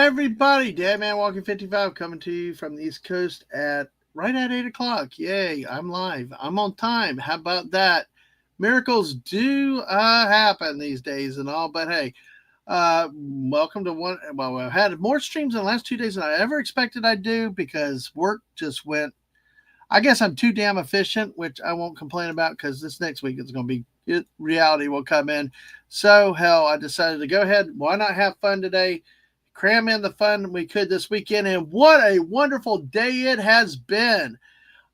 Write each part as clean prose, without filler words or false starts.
everybody. Dadman Walking 55 coming to you from the East Coast at right at 8 o'clock. Yay, I'm live. I'm on time. How about that? Miracles do happen these days and all, but hey, welcome to one. Well, I've had more streams in the last 2 days than I ever expected I'd do because work just went. I guess I'm too damn efficient, which I won't complain about because this next week is going to be reality will come in. So, hell, I decided to go ahead. Why not have fun today? Cram in the fun we could this weekend, and what a wonderful day it has been.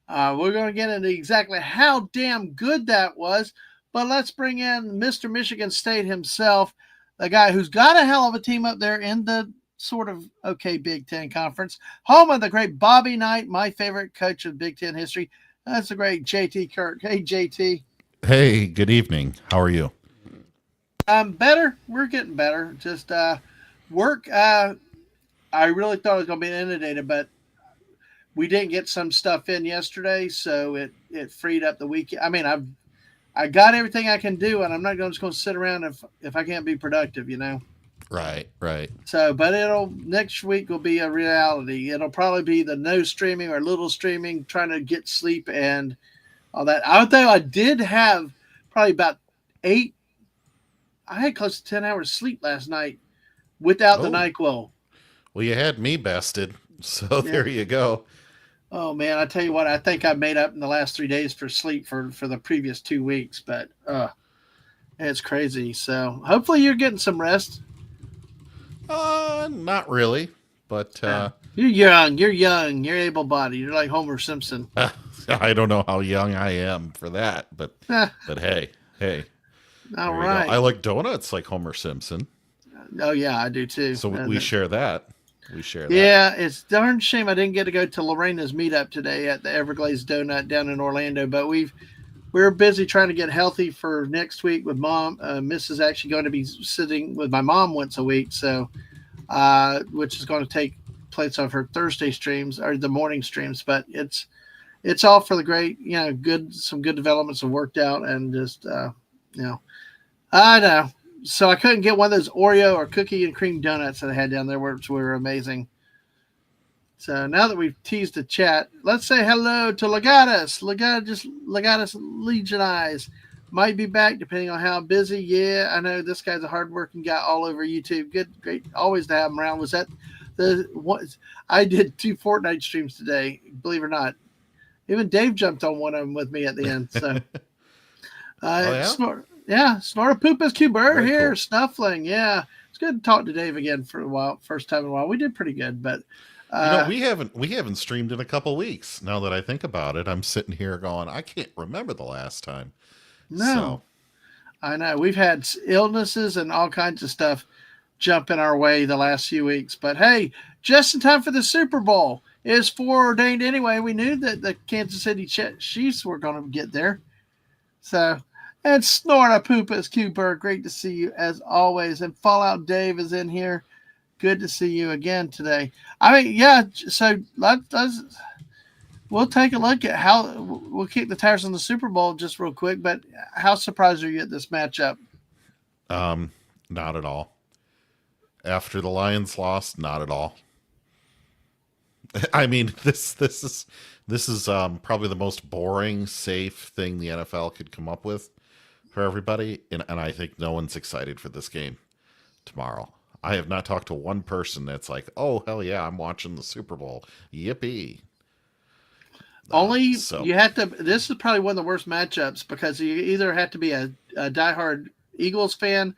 We're going to get into exactly how damn good that was, but let's bring in Mr. Michigan State himself, the guy who's got a hell of a team up there in the sort of okay Big Ten Conference, home of the great Bobby Knight, my favorite coach of Big Ten history. That's the great JT Kirk. Hey, JT. Hey, good evening. How are you? Better. We're getting better. Just work. I really thought it was going to be inundated, but we didn't get some stuff in yesterday, so it freed up the weekend. I mean, I got everything I can do, and I'm not just going to sit around if I can't be productive, you know. Right. So, but next week will be a reality. It'll probably be the no streaming or little streaming, trying to get sleep and all that. Although I did have probably about 8. I had close to 10 hours sleep last night without the NyQuil. Well, you had me bested, so Yeah. There you go. Oh man, I tell you what, I think I made up in the last 3 days for sleep for the previous 2 weeks, but it's crazy. So hopefully you're getting some rest. Not really, but you're young, you're able-bodied, you're like Homer Simpson. I don't know how young I am for that, but hey. All right. I like donuts like Homer Simpson. Oh yeah, I do too. So we share that. Yeah, it's darn shame I didn't get to go to Lorena's meetup today at the Everglades Donut down in Orlando, but we're busy trying to get healthy for next week with Mom. Miss is actually going to be sitting with my mom once a week, so which is going to take place on her Thursday streams or the morning streams. But it's all for the great, some good developments have worked out, and just I know. So I couldn't get one of those Oreo or cookie and cream donuts that I had down there, which were amazing. So now that we've teased the chat, let's say hello to Legatus. Legatus Legion Eyes might be back depending on how busy. Yeah, I know this guy's a hardworking guy all over YouTube. Good, great, always to have him around. Was that the one? I did 2 Fortnite streams today, believe it or not. Even Dave jumped on one of them with me at the end. So, Snortapoopas Cuber here, cool. Snuffling. Yeah, it's good to talk to Dave again for a while. First time in a while. We did pretty good, but we haven't streamed in a couple weeks. Now that I think about it, I'm sitting here going, I can't remember the last time. No, I know we've had illnesses and all kinds of stuff jump in our way the last few weeks. But hey, just in time for the Super Bowl. It's foreordained anyway. We knew that the Kansas City Chiefs were going to get there. So. And Snortapoopas Cuber, great to see you as always. And Fallout Dave is in here. Good to see you again today. I mean, yeah, so we'll take a look at we'll kick the tires on the Super Bowl just real quick, but how surprised are you at this matchup? Not at all. After the Lions lost, not at all. I mean, this is probably the most boring, safe thing the NFL could come up with for everybody, and I think no one's excited for this game tomorrow. I have not talked to one person that's like, oh, hell yeah, I'm watching the Super Bowl. Yippee. You have to, this is probably one of the worst matchups because you either have to be a diehard Eagles fan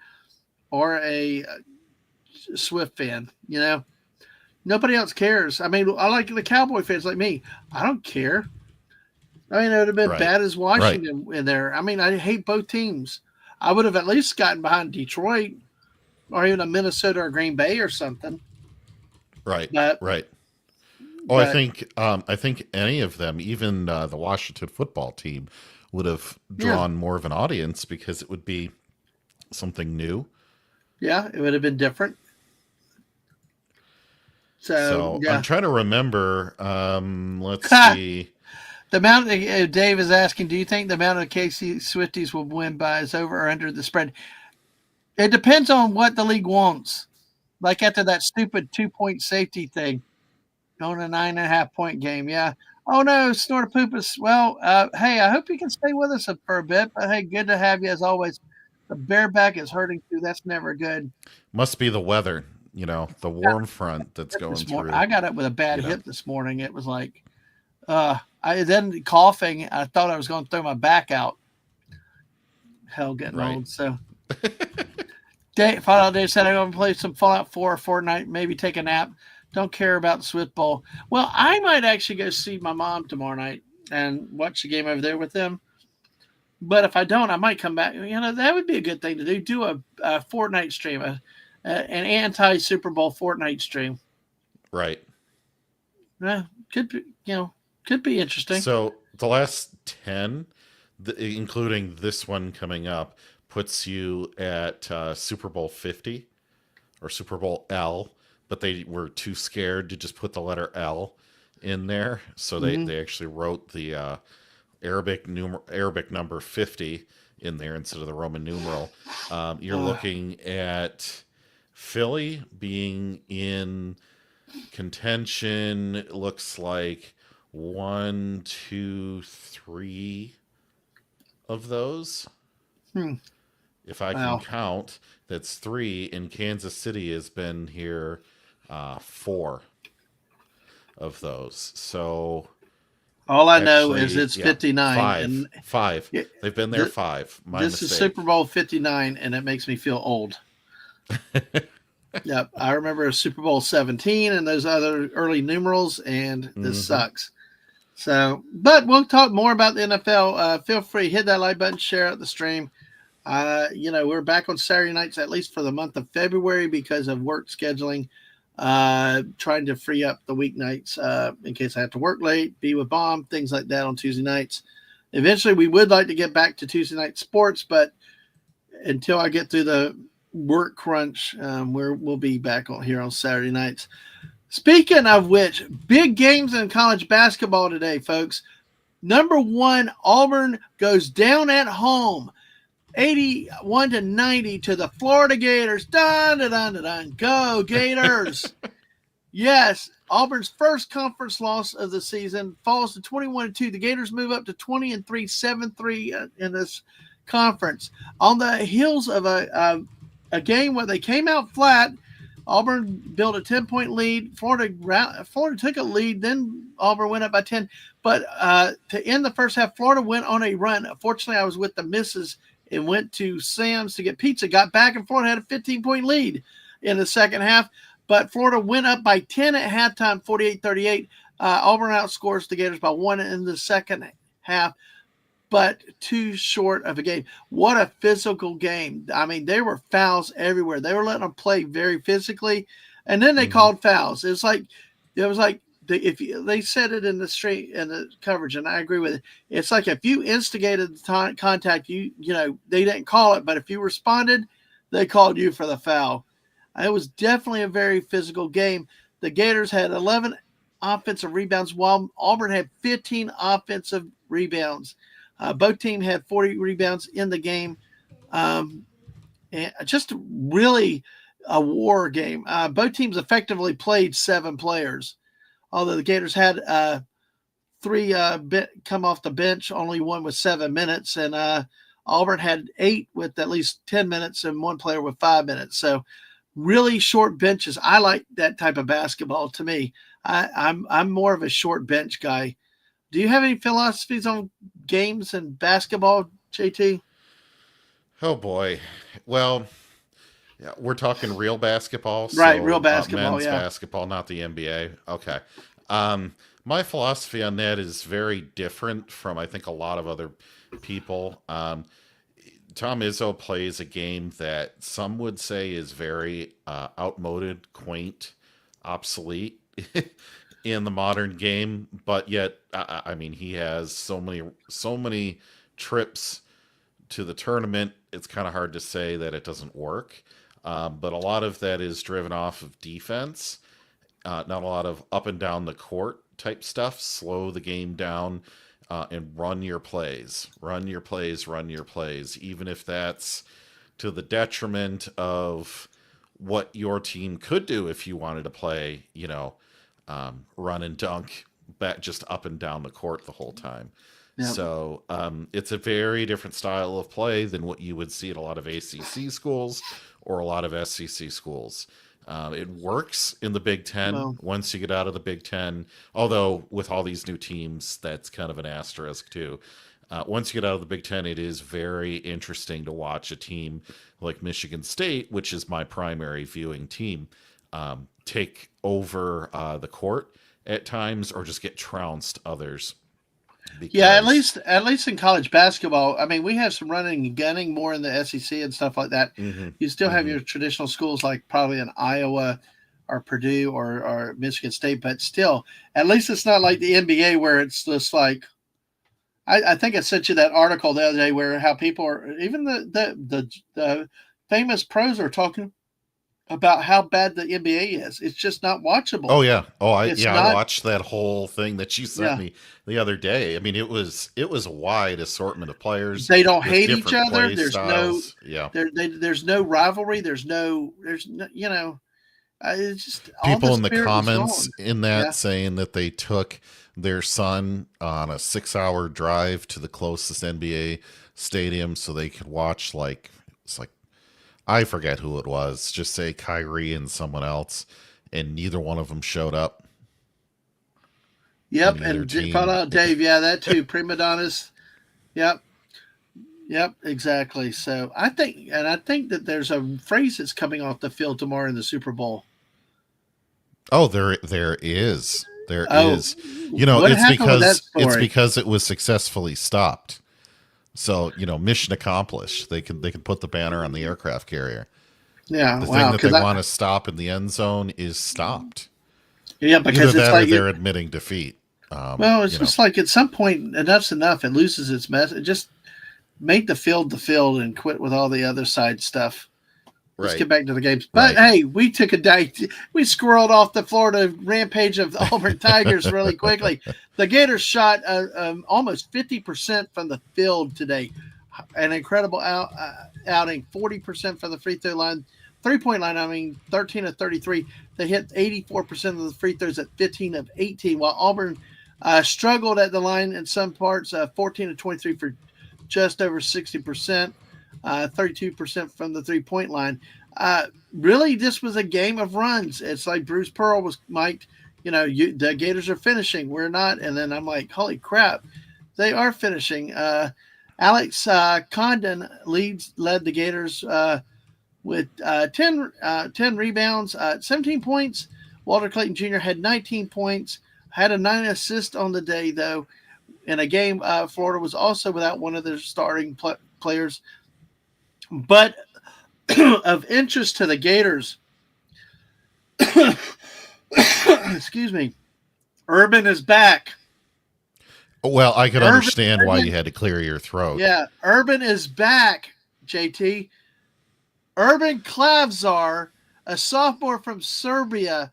or a Swift fan, Nobody else cares. I mean, I like the Cowboy fans like me. I don't care. I mean, it would have been bad as Washington in there. I mean, I hate both teams. I would have at least gotten behind Detroit or even a Minnesota or Green Bay or something. Right. But, I think any of them, even the Washington football team, would have drawn more of an audience because it would be something new. Yeah, it would have been different. So I'm trying to remember. Let's see. The amount Dave is asking, do you think the amount of KC Swifties will win by is over or under the spread? It depends on what the league wants. like after that stupid 2 point safety thing on a 9.5 point game. Yeah. Oh no, Snortopoopas. Well, hey, I hope you can stay with us for a bit. But hey, good to have you as always. The bareback is hurting too. That's never good. Must be the weather, the warm front that's going This morning, through, I got up with a bad you know. hip this morning. It was like, I then coughing. I thought I was going to throw my back out. Hell, getting Right. old. So, Fallout Dave said I'm going to play some Fallout 4 or Fortnite, maybe take a nap. Don't care about the Swift Bowl. Well, I might actually go see my mom tomorrow night and watch the game over there with them. But if I don't, I might come back. That would be a good thing to do. Do a Fortnite stream, an anti Super Bowl Fortnite stream. Right. Could be, could be interesting. So the last 10, including this one coming up, puts you at Super Bowl 50 or Super Bowl L, but they were too scared to just put the letter L in there. So they actually wrote the Arabic number 50 in there instead of the Roman numeral. You're looking at Philly being in contention. It looks like 1, 2, 3 of those. If I can count, that's 3. And Kansas City has been here 4 of those. So all I know is it's 59. 5. And 5. They've been there 5. This is Super Bowl 59, and it makes me feel old. Yep, I remember Super Bowl 17 and those other early numerals, and this sucks. So, but we'll talk more about the NFL. Feel free, hit that like button, share out the stream. We're back on Saturday nights at least for the month of February because of work scheduling. Trying to free up the weeknights in case I have to work late, be with mom, things like that on Tuesday nights. Eventually, we would like to get back to Tuesday night sports, but until I get through the work crunch, we'll be back here on Saturday nights. Speaking of which, big games in college basketball today, folks. Number 1, Auburn goes down at home, 81-90 to the Florida Gators. Dun, dun, dun, dun, dun. Go Gators! Yes, Auburn's first conference loss of the season falls to 21-2. The Gators move up to 20-3, 7-3 in this conference. On the heels of a game where they came out flat, Auburn built a 10-point lead. Florida took a lead, then Auburn went up by 10. But to end the first half, Florida went on a run. Fortunately, I was with the missus and went to Sam's to get pizza, got back, and Florida had a 15-point lead in the second half. But Florida went up by 10 at halftime, 48-38. Auburn outscores the Gators by 1 in the second half, but too short of a game. What a physical game. I mean, there were fouls everywhere. They were letting them play very physically, and then they called fouls. It was like they said it in the coverage, and I agree with it. It's like if you instigated the contact, they didn't call it, but if you responded, they called you for the foul. It was definitely a very physical game. The Gators had 11 offensive rebounds, while Auburn had 15 offensive rebounds. Both teams had 40 rebounds in the game. And just really a war game. Both teams effectively played 7 players, although the Gators had 3 come off the bench, only one with 7 minutes, and Auburn had 8 with at least 10 minutes and 1 player with 5 minutes. So really short benches. I like that type of basketball. To me, I'm more of a short bench guy. Do you have any philosophies on games and basketball, JT? Oh boy. Well, yeah, we're talking real basketball, right? Real basketball, men's basketball, not the NBA. Okay. My philosophy on that is very different from I think a lot of other people. Tom Izzo plays a game that some would say is very outmoded, quaint, obsolete in the modern game, but yet, I mean, he has so many trips to the tournament. It's kind of hard to say that it doesn't work, but a lot of that is driven off of defense, not a lot of up and down the court type stuff. Slow the game down. And run your plays, even if that's to the detriment of what your team could do if you wanted to play, run and dunk back just up and down the court the whole time. Yep. So it's a very different style of play than what you would see at a lot of ACC schools or a lot of SEC schools. It works in the Big Ten Well, once you get out of the Big Ten, although with all these new teams, that's kind of an asterisk too. Once you get out of the Big Ten, it is very interesting to watch a team like Michigan State, which is my primary viewing team, take over the court at times or just get trounced others. yeah, Because at least in college basketball, I mean, we have some running and gunning more in the SEC and stuff like that. hmm You still have hmm your traditional schools like probably in Iowa or Purdue or Michigan State, but still, at least it's not like the NBA where it's just like I think I sent you that article the other day where how people are even the famous pros are talking about how bad the NBA is. It's just not watchable. oh yeah, It's I not. watched that whole thing that you sent Yeah, me the other day. I mean, it was a wide assortment of players they don't with hate each different other. play There's no styles. Yeah, there's no rivalry. There's no it's just all the people in the spirit was comments gone. in that Yeah. saying that they took their son on a 6-hour drive to the closest NBA stadium so they could watch, like, it's like, I forget who it was, just say Kyrie and someone else, and neither one of them showed up in Yep. either And call team. out Dave. Yeah, that too. Prima donnas. Yep. Yep. Exactly. So I think that there's a phrase that's coming off the field tomorrow in the Super Bowl. Oh, there is. There Oh, is. what happened with that It's story? because it was successfully stopped. So, mission accomplished. They can put the banner on the aircraft carrier. Yeah. The thing Wow. that they want to stop in the end zone is stopped. Yeah, Either because it's that or like they're admitting defeat. well, it's just like at some point enough's enough. It loses its mess. Just make the field and quit with all the other side stuff. Let's Right, get back to the games. But right. hey, we took a day. We squirreled off the Florida rampage of the Auburn Tigers really quickly. The Gators shot almost 50% from the field today. An incredible outing. 40% from the free throw line, 3-point line. I mean, 13 of 33. They hit 84% of the free throws at 15 of 18. While Auburn struggled at the line in some parts, 14 of 23 for just over 60%. 32% from the 3-point line. Really, this was a game of runs. It's like Bruce Pearl was Mike. The Gators are finishing. We're not. And then I'm like, holy crap, they are finishing. Alex Condon led the Gators with 10 rebounds, 17 points. Walter Clayton Jr. had 19 points, had a 9 assist on the day, though. In a game, Florida was also without one of their starting players. But of interest to the Gators, excuse me, Urban is back. Well, I could Urban, understand why you Urban, had to clear your throat. yeah, Urban is back, JT. Urban Klavzar, a sophomore from Serbia,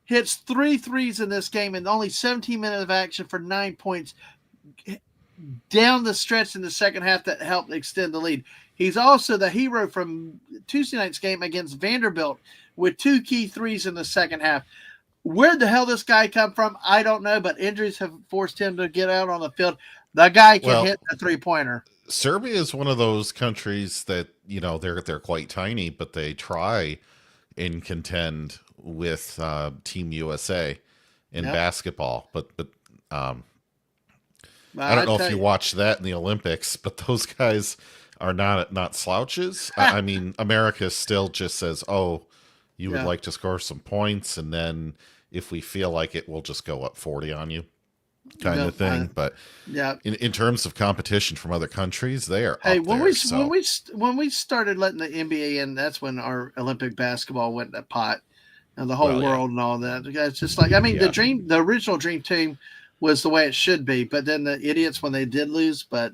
hits 3 threes in this game in only 17 minutes of action for 9 points down the stretch in the second half that helped extend the lead. He's also the hero from Tuesday night's game against Vanderbilt with 2 key threes in the second half. Where the hell this guy come from, I don't know, but injuries have forced him to get out on the field. The guy can Well, hit a 3-pointer. Serbia is one of those countries that, they're quite tiny, but they try and contend with Team USA in Yep. basketball. But um, I don't I know if tell you you, watch that in the Olympics, but those guys are not slouches. I mean, America still just says, "Oh, you would yeah. like to score some points," and then if we feel like it, we'll just go up 40 on you, kind No, of thing. But yeah. in terms of competition from other countries, they are Hey, up there. So when we started letting the NBA in, that's when our Olympic basketball went to pot, and the whole well, yeah, world and all that. It's just like yeah. the original dream team was the way it should be, but then the idiots when they did lose. But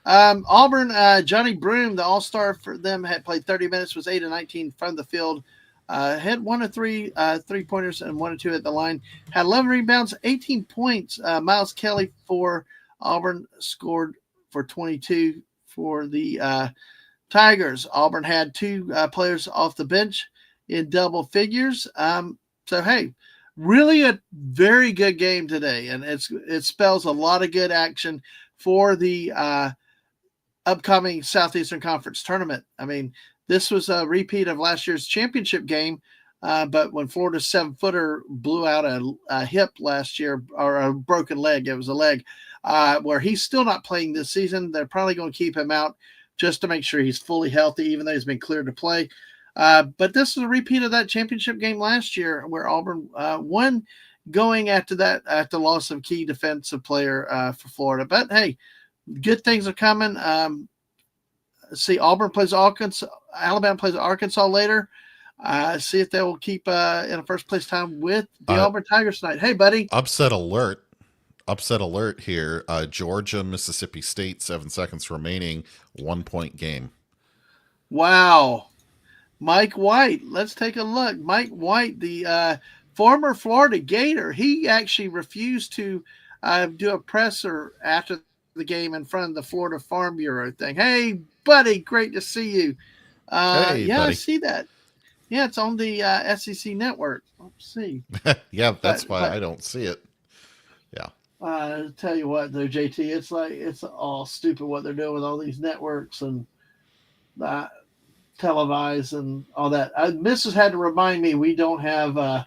Auburn, Johnny Broom, the all-star for them, had played 30 minutes, was 8 of 19 from the field. Had 1 of 3 3-pointers and 1 or 2 at the line. Had 11 rebounds, 18 points. Miles Kelly for Auburn scored for 22 for the Tigers. Auburn had two players off the bench in double figures. So hey, really a very good game today, and it spells a lot of good action for the upcoming Southeastern Conference tournament. I mean, this was a repeat of last year's championship game, but when Florida's 7-footer blew out a hip last year, or a broken leg, it was a leg, where he's still not playing this season. They're probably going to keep him out just to make sure he's fully healthy, even though he's been cleared to play. But this is a repeat of that championship game last year where Auburn won, going after the loss of key defensive player for Florida. But hey, good things are coming. See, Auburn plays Arkansas. Alabama plays Arkansas later. See if they will keep in a first place time with the Auburn Tigers tonight. Hey, buddy. Upset alert. Upset alert here. Georgia, Mississippi State, 7 seconds remaining. 1-point game. Wow. Mike White. Let's take a look. Mike White, the former Florida Gator, he actually refused to do a presser after the game in front of the Florida Farm Bureau thing. Hey, buddy, great to see you. Hey, yeah, buddy. I see that. Yeah, it's on the SEC network. Let's see. Yeah, that's why I don't see it. Yeah. Tell you what, though, JT, it's all stupid what they're doing with all these networks and televised and all that. Mrs. had to remind me we don't have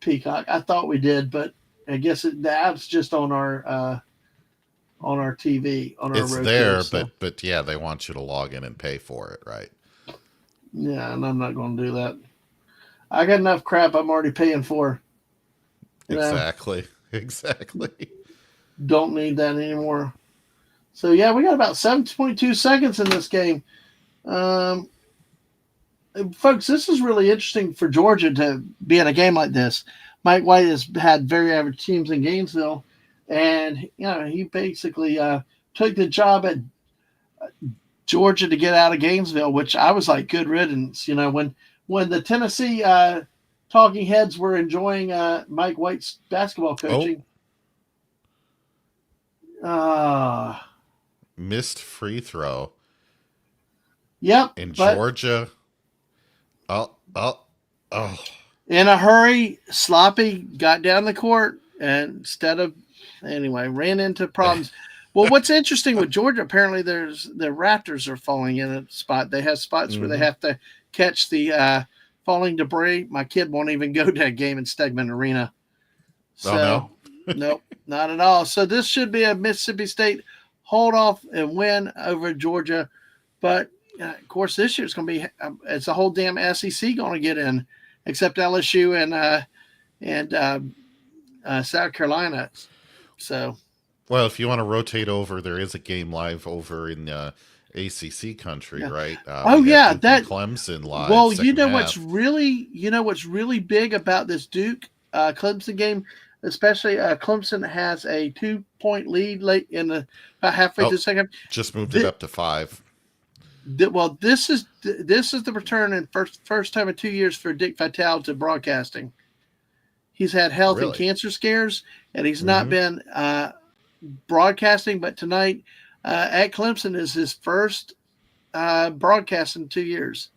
Peacock. I thought we did, but I guess that's just on our TV, on our it's road there, so. but yeah, they want you to log in and pay for it, right? Yeah, and I'm not going to do that. I got enough crap I'm already paying for. Exactly. Don't need that anymore. So yeah, we got about 7.2 seconds in this game. Folks, this is really interesting for Georgia to be in a game like this. Mike White has had very average teams in Gainesville, and he basically took the job at Georgia to get out of Gainesville, which I was like, good riddance. When the Tennessee talking heads were enjoying Mike White's basketball coaching. Missed free throw. Yep. In Georgia. Oh. In a hurry, sloppy, got down the court, and ran into problems. Well, what's interesting with Georgia, apparently the Raptors are falling in a spot. They have spots where they have to catch the falling debris. My kid won't even go to a game in Stegman Arena. So, nope, not at all. So this should be a Mississippi State hold off and win over Georgia. But, of course, this year it's going to be it's a whole damn SEC going to get in, except LSU and South Carolina. So, well, if you want to rotate over, there is a game live over in ACC country, right? That Clemson live. Well, what's really big about this Duke Clemson game, especially Clemson has a 2-point lead late in the halfway through the second. Just moved it up to 5. Well, this is the return in first time in 2 years for Dick Vitale to broadcasting. He's had health and cancer scares, and he's not been broadcasting. But tonight at Clemson is his first broadcast in 2 years.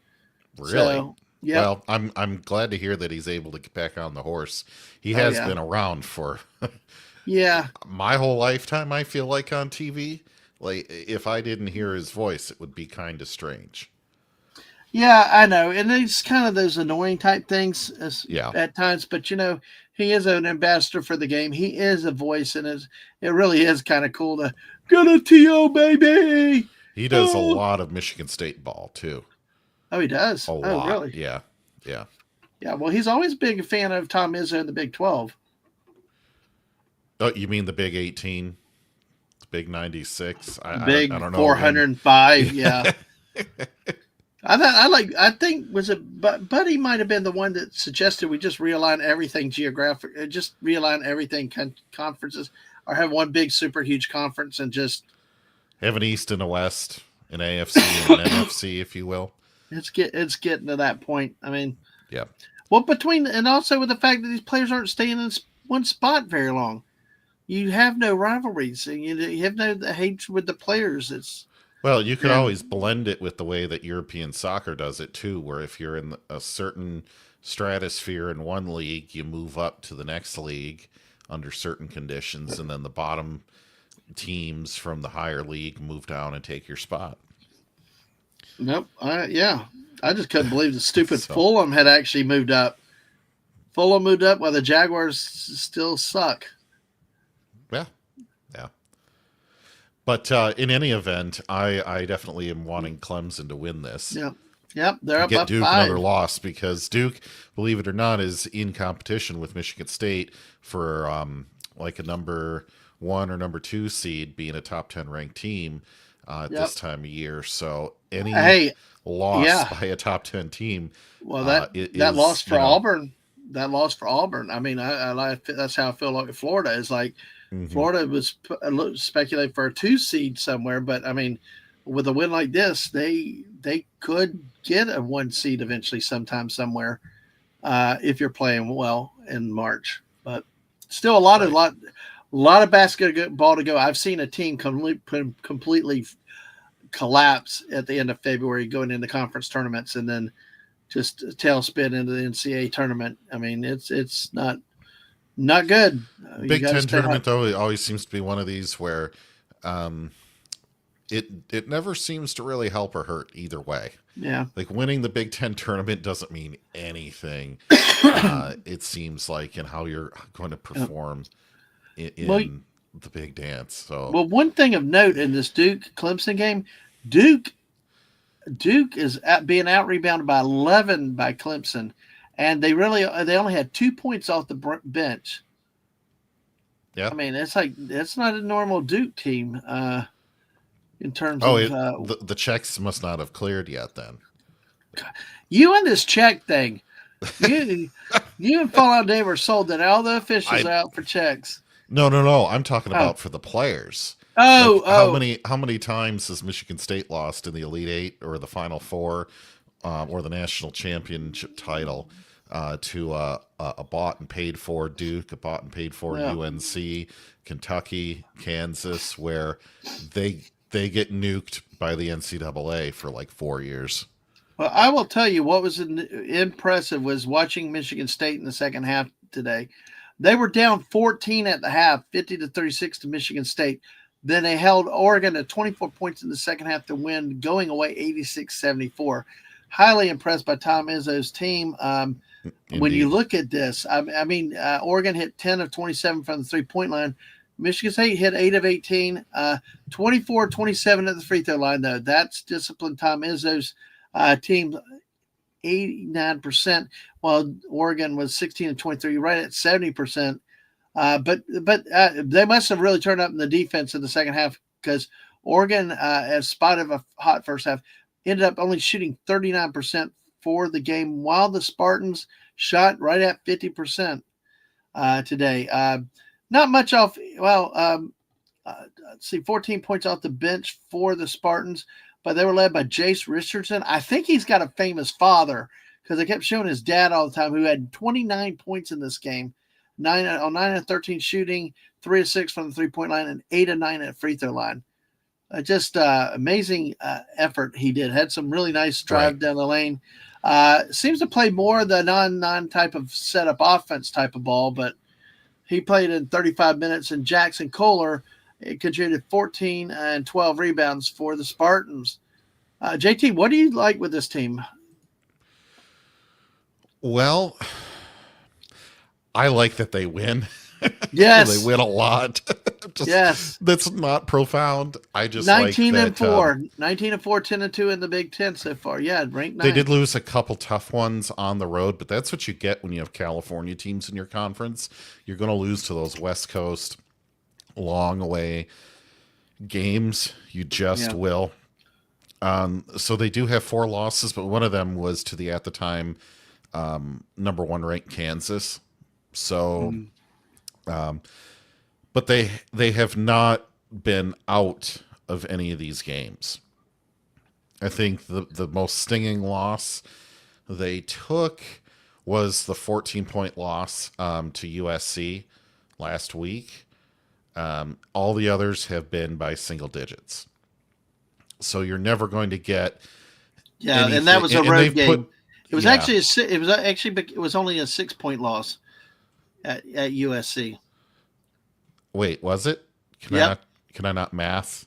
Really? So, yeah. Well, I'm glad to hear that he's able to get back on the horse. He has been around for my whole lifetime, I feel like, on TV. Like, if I didn't hear his voice, it would be kind of strange. Yeah, I know. And it's kind of those annoying type things at times. But, he is an ambassador for the game. He is a voice, and it really is kind of cool to get a TO, baby. He does a lot of Michigan State ball, too. Oh, he does? A lot. Really? Yeah. Yeah, well, he's always been a fan of Tom Izzo in the Big 12. Oh, you mean the Big 18? The Big 96? I don't know. 405, yeah. I think was it Buddy might have been the one that suggested we just realign everything just realign everything conferences, or have one big super huge conference and just have an East and a West, an AFC and an NFC, if you will. It's getting to that point. I mean, yeah. Well, and also with the fact that these players aren't staying in one spot very long. you have no rivalries, and you have no hatred with the players. It's Well, you could and always blend it with the way that European soccer does it too, where if you're in a certain stratosphere in one league, you move up to the next league under certain conditions, and then the bottom teams from the higher league move down and take your spot. nope. Yeah, I just couldn't believe the stupid So, Fulham had actually moved up. Fulham moved up while the Jaguars still suck. yeah, yeah. But in any event, I definitely am wanting Clemson to win this. Yep, yep. They're up Get by Duke another 5. loss because Duke, believe it or not, is in competition with Michigan State for like a number 1 or number 2 seed, being a top 10 ranked team at Yep. this time of year. So any Hey, loss yeah. by a top 10 team Well, that loss is, for Auburn. That loss for Auburn. I mean, that's how I feel like Florida is like. mhm. Florida was speculating for a 2 seed somewhere, but I mean, with a win like this, they could get a 1 seed eventually, sometime somewhere, if you're playing well in March. But still, Right. a lot of basketball to go. I've seen a team completely collapse at the end of February, going into conference tournaments, and then just tailspin into the NCAA tournament. I mean, it's not good. You Big got to Ten stay hot. tournament though, it always seems to be one of these where um, it never seems to really help or hurt either way. Yeah. Like winning the Big Ten tournament doesn't mean anything. It seems like in how you're going to perform Well, in the big dance. So well, one thing of note in this Duke Clemson game, Duke Duke is being out rebounded by 11 by Clemson, and they only had 2 points off the bench. yeah. I mean, it's like it's not a normal Duke team in terms Oh, of the checks must not have cleared yet then. you and this check thing. You you and Fallout Dave were sold that all the officials I are out for checks. no. I'm talking Oh, about for the players. oh, Like oh, how many times has Michigan State lost in the Elite Eight or the Final Four or the national championship title to a bought and paid for Duke, a bought and paid for yeah. UNC, Kentucky, Kansas, where they get nuked by the NCAA for like 4 years. Well, I will tell you what was impressive was watching Michigan State in the second half today. They were down 14 at the half, 50-36 to Michigan State. Then they held Oregon to 24 points in the second half to win, going away 86-74. Highly impressed by Tom Izzo's team. When you Indeed. look at this, I mean, Oregon hit 10 of 27 from the 3-point line. Michigan State hit 8 of 18, 24-27 at the free throw line, though. That's disciplined Tom Izzo's team, 89%, while Oregon was 16 and 23, right at 70%. But they must have really turned up in the defense in the second half, because Oregon, as spite of a hot first half, ended up only shooting 39% for the game, while the Spartans shot right at 50% today. Not much off. Well, let's see, 14 points off the bench for the Spartans, but they were led by Jace Richardson. I think he's got a famous father, because they kept showing his dad all the time, who had 29 points in this game, 9 of 13 shooting, 3 of 6 from the 3-point line, and 8 of 9 at free throw line. Just amazing effort he did. Had some really nice drive Right. down the lane. Seems to play more the non type of setup offense type of ball, but he played in 35 minutes, and Jackson Kohler contributed 14 and 12 rebounds for the Spartans. JT, what do you like with this team? Well, I like that they win. They Yes, win a lot. Just yes. that's not profound. I just like 19 and that 4, 19 and 4, 10 and 2 in the Big Ten so far. Yeah, ranked they did 9th. lose a couple tough ones on the road, but that's what you get when you have California teams in your conference. You're going to lose to those West Coast long away games. You just Yeah. will. So they do have 4 losses, but one of them was to the at the time number 1 ranked Kansas. So, Mm. but they have not been out of any of these games. I think the most stinging loss they took was the 14-point loss to USC last week. All the others have been by single digits. So you're never going to get Yeah, and that anything. was a And road they've game. put, It was yeah. actually it was only a 6 point loss at USC. Wait, was it? Can I Yep. not? Can I not math?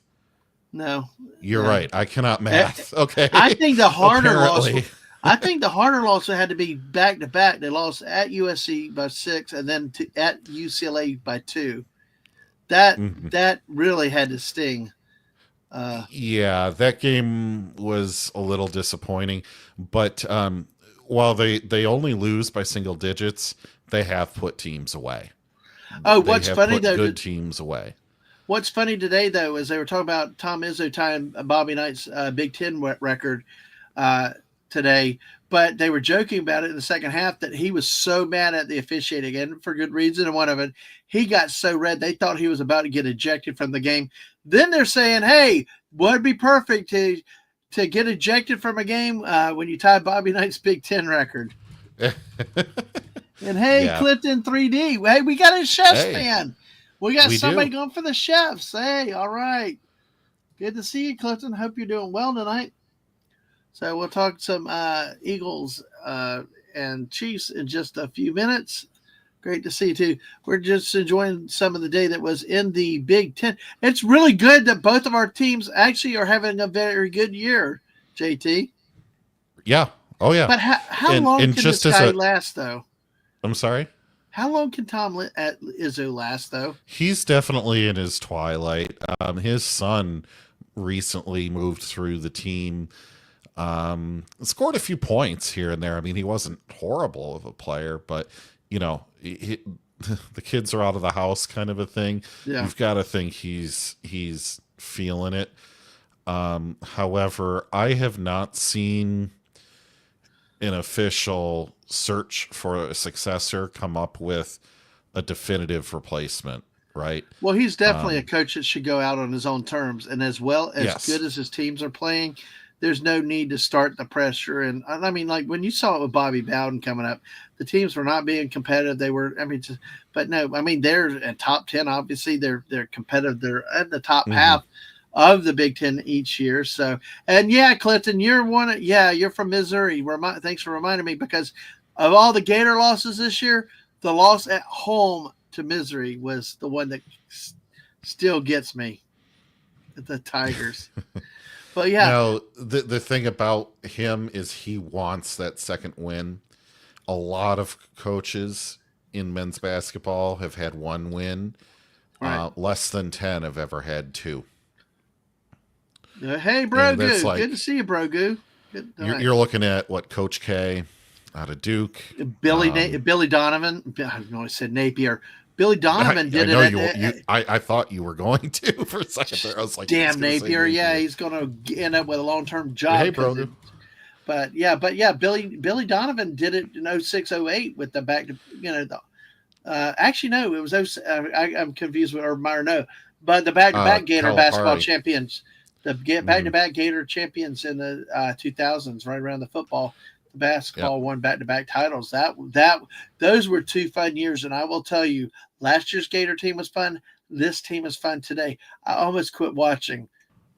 No. You're No. right. I cannot Eh, math. I Okay. think the harder loss. Apparently. I think the harder loss had to be back to back. They lost at USC by 6, and then at UCLA by 2. That Mhm. that really had to sting. Yeah, that game was a little disappointing, but while they only lose by single digits, they have put teams away. Oh, They what's have funny put though? good teams away. What's funny today though is they were talking about Tom Izzo tying Bobby Knight's Big Ten record uh, today, but they were joking about it in the second half that he was so mad at the officiating, and for good reason. And one of it, he got so red they thought he was about to get ejected from the game. Then they're saying, "Hey, would be perfect to get ejected from a game when you tie Bobby Knight's Big Ten record." And hey, Yeah. Clifton 3D, hey, we got a Chefs Hey, fan. We got we somebody do. going for the Chefs. Hey, all right. Good to see you, Clifton. Hope you're doing well tonight. So we'll talk some Eagles and Chiefs in just a few minutes. Great to see you too. We're just enjoying some of the day that was in the Big Ten. It's really good that both of our teams actually are having a very good year, JT. Yeah. Oh yeah. But how long And can this just as guy a, last, though? I'm sorry. How long can Tom at Izzo last, though? He's definitely in his twilight. His son recently moved through the team. Scored a few points here and there. I mean, he wasn't horrible of a player, but you know, the kids are out of the house, kind of a thing. Yeah. You've got to think he's feeling it. However, I have not seen an official search for a successor come up with a definitive replacement, right? Well, he's definitely a Um, coach that should go out on his own terms, and as well as good yes. as his teams are playing, there's no need to start the pressure. And I mean, like when you saw it with Bobby Bowden coming up, the teams were not being competitive. They were, I mean, just, but no, I mean they're at top 10. Obviously, they're competitive. They're at the top Hmm. half of the Big Ten each year. So, and yeah, Clifton, you're one. Yeah, you're from Missouri. Thanks for reminding me because of all the Gator losses this year, the loss at home to Missouri was the one that still gets me. The Tigers. But yeah, Now, the thing about him is he wants that second win. A lot of coaches in men's basketball have had one win. right. Less than 10 have ever had two. Hey, And that's Brogu. Good to like, see you, Brogu. Good tonight. you're looking at what, Coach K out of Duke. Um, Billy Donovan. I know I said Napier. Billy Donovan I did it know at you the I thought you were going to for a second there. I was like, he's damn going to say Napier. Yeah, Napier. he's going to end up with a long term Hey, job because Brogan. but yeah, Billy Donovan did it in 06-08 with the back to the actually no, it was I'm confused with or no, but the back to back Gator basketball Calipari. champions, the back Hmm. to back Gator champions in the 2000s, right around the football. The Yep. basketball won back to back titles. That those were 2 fun years, and I will tell you, last year's Gator team was fun. This team is fun today. I almost quit watching,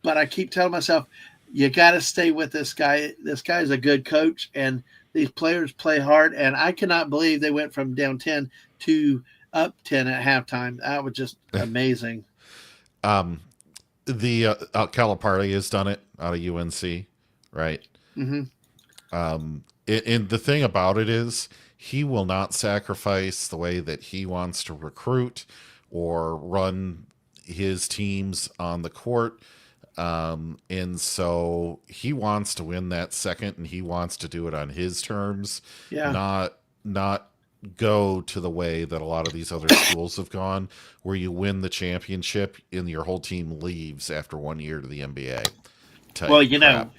but I keep telling myself, you got to stay with this guy. This guy is a good coach, and these players play hard. And I cannot believe they went from down 10 to up 10 at halftime. That was just amazing. Um, the Calipari has done it out of UNC, right? Mm-hmm. And the thing about it is, he will not sacrifice the way that he wants to recruit or run his teams on the court. And so he wants to win that second, and he wants to do it on his terms, Yeah. not go to the way that a lot of these other schools have gone, where you win the championship and your whole team leaves after 1 year to the NBA Well, type crap.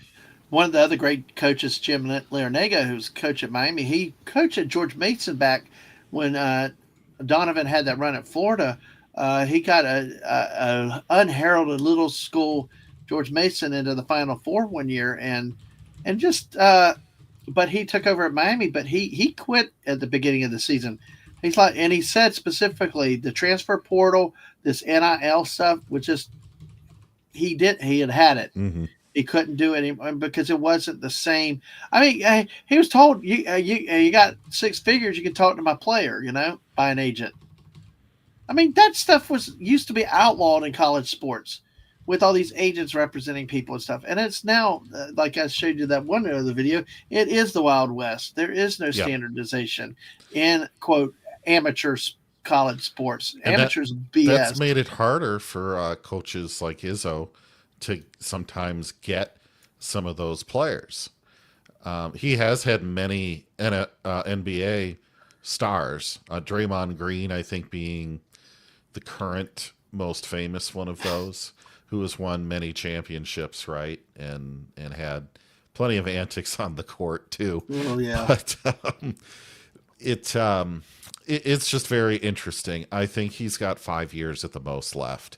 one of the other great coaches, Jim Larinaga, who's coach at Miami, he coached at George Mason back when Donovan had that run at Florida. He got a unheralded little school, George Mason, into the Final Four 1 year, and just but he took over at Miami, but he quit at the beginning of the season. He's like, and he said specifically the transfer portal, this NIL stuff, which is he had it. Hmm. He couldn't do it anymore because it wasn't the same. I mean, he was told you got 6 figures, you can talk to my player, by an agent. I mean, that stuff was used to be outlawed in college sports with all these agents representing people and stuff. And it's now, like I showed you that one other video, it is the Wild West. There is no Yep. standardization in, quote, amateur college sports. And Amateurs that's BS. made it harder for coaches like Izzo to sometimes get some of those players. He has had many NBA stars. Draymond Green, I think, being the current most famous one of those, who has won many championships, right, and had plenty of antics on the court too. Oh, yeah. But it's just very interesting. I think he's got 5 years at the most left,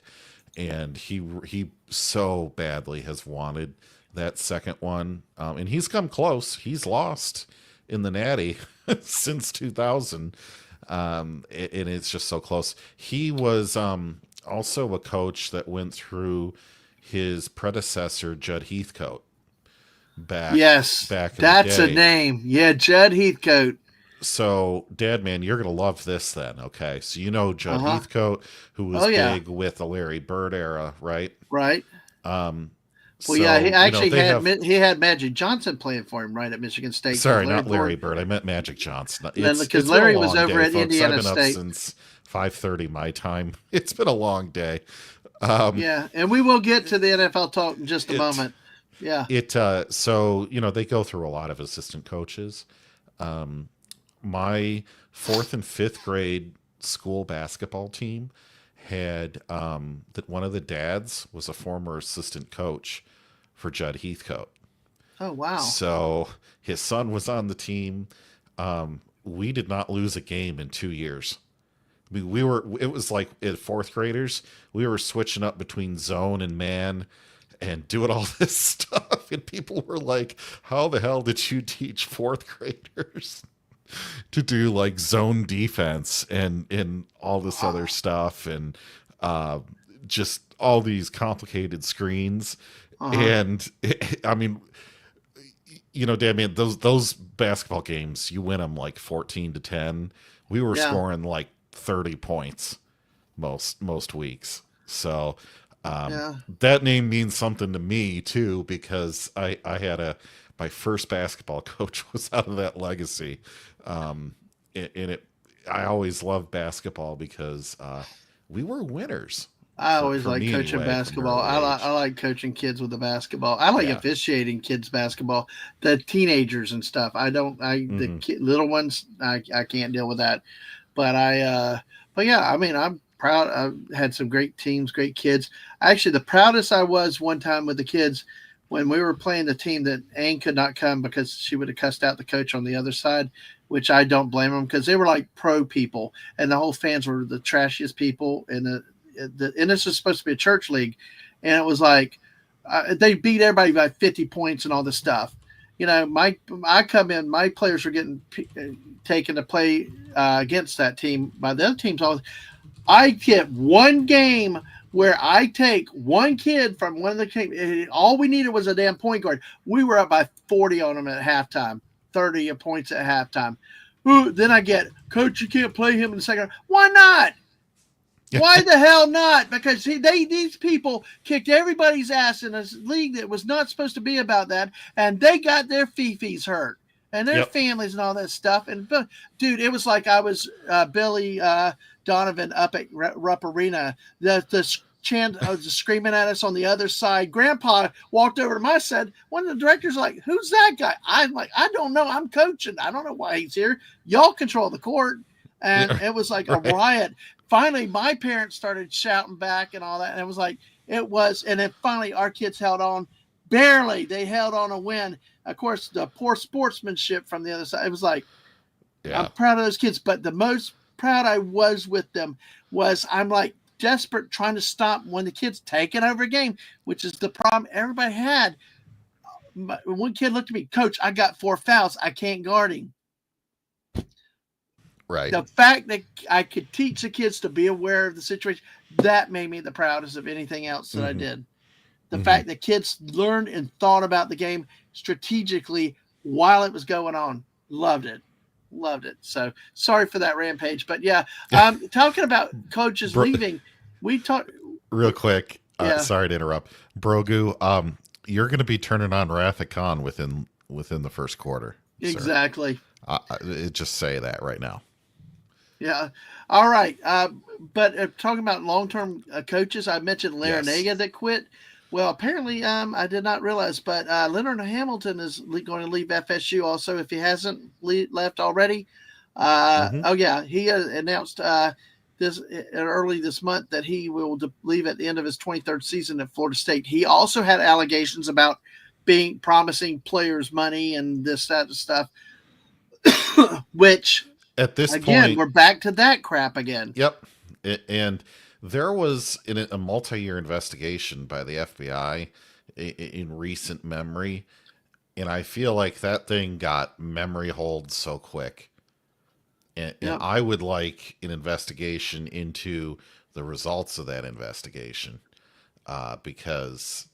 and he so badly has wanted that second one, and he's come close. He's lost in the Natty since 2000, and it's just so close. He was also a coach that went through his predecessor Judd Heathcote Yes, back in the that's a day. name. Yeah, Judd Heathcote. So, Dadman, you're gonna love this then. Okay, so you know Uh Judd huh. Heathcote, who was Oh, yeah. big with the Larry Bird era, right? Right. Um, Well, yeah, he so actually they had have. he had Magic Johnson playing for him right at Michigan State because Sorry, Larry not Larry Bird, Bird. I meant Magic Johnson. It's been a Larry was long over day, at folks. I've Indiana been up State. since 5:30 my time. It's been a long day. Um, Yeah, and we will get to the NFL talk in just a it moment. Yeah. so they go through a lot of assistant coaches. Um, my fourth and fifth grade school basketball team had that one of the dads was a former assistant coach for Judd Heathcote. Oh, wow. So his son was on the team. We did not lose a game in 2 years. It was like in fourth graders, we were switching up between zone and man and doing all this stuff. And people were like, how the hell did you teach fourth graders to do like zone defense and all this other stuff and uh, just all these complicated screens? Uh huh. And I mean, Dan, man, those basketball games, you win them like 14-10. We were Yeah. scoring like 30 points most weeks. So Yeah. that name means something to me too, because I had my first basketball coach was out of that legacy. And I always loved basketball because we were winners I always for like me coaching anyway from basketball. early I age. like coaching kids with the basketball. I like Yeah. officiating kids basketball, the teenagers and stuff. I don't. The Hmm. little ones. I can't deal with that. But but yeah. I mean, I'm proud. I've had some great teams, great kids. Actually, the proudest I was one time with the kids when we were playing the team that Ann could not come because she would have cussed out the coach on the other side, which I don't blame them because they were like pro people and the whole fans were the trashiest people and this is supposed to be a church league, and it was like they beat everybody by 50 points and all this stuff. I come in, my players are getting taken to play against that team by the other teams. I get one game where I take one kid from one of the team. All we needed was a damn point guard. We were up by 40 on them at halftime, 30 points at halftime. Ooh, then I get, coach, you can't play him in the second. Why not? Why the hell not? Because these people kicked everybody's ass in a league that was not supposed to be about that, and they got their fifis hurt and their Yep. families and all that stuff. And dude, it was like I was Billy Donovan up at Rupp Arena. The chant was screaming at us on the other side. Grandpa walked over to my side. One of the directors like, "Who's that guy?" I'm like, "I don't know. I'm coaching. I don't know why he's here. Y'all control the court." And it was like a Right. riot. Finally, my parents started shouting back and all that, and it was like and then finally our kids held on. Barely, they held on a win. Of course, the poor sportsmanship from the other side. It was like I'm Yeah. proud of those kids, but the most proud I was with them was I'm like desperate trying to stop when the kids taking over a game, which is the problem everybody had. One kid looked at me, Coach, I got 4 fouls. I can't guard him. Right. The fact that I could teach the kids to be aware of the situation, that made me the proudest of anything else that I Mm-hmm. did. The Mm-hmm. fact that kids learned and thought about the game strategically while it was going on. Loved it. Loved it. So sorry for that rampage. But yeah, talking about coaches Bro, leaving, we talked. real quick, Yeah, sorry to interrupt. Brogu, you're going to be turning on Wrath of Khan within the first quarter, sir. exactly. Just say that right now. Yeah. All right. But talking about long-term coaches, I mentioned Yes. Larinaga that quit. Well, apparently, I did not realize, but Leonard Hamilton is going to leave FSU also if he hasn't left already. Mm-hmm. Oh yeah, he announced this early this month that he will leave at the end of his 23rd season at Florida State. He also had allegations about being promising players money and this that stuff, which At this again, point, we're back to that crap again. yep. And there was a multi-year investigation by the FBI in recent memory, and I feel like that thing got memory hold so quick. And Yep. I would like an investigation into the results of that investigation, because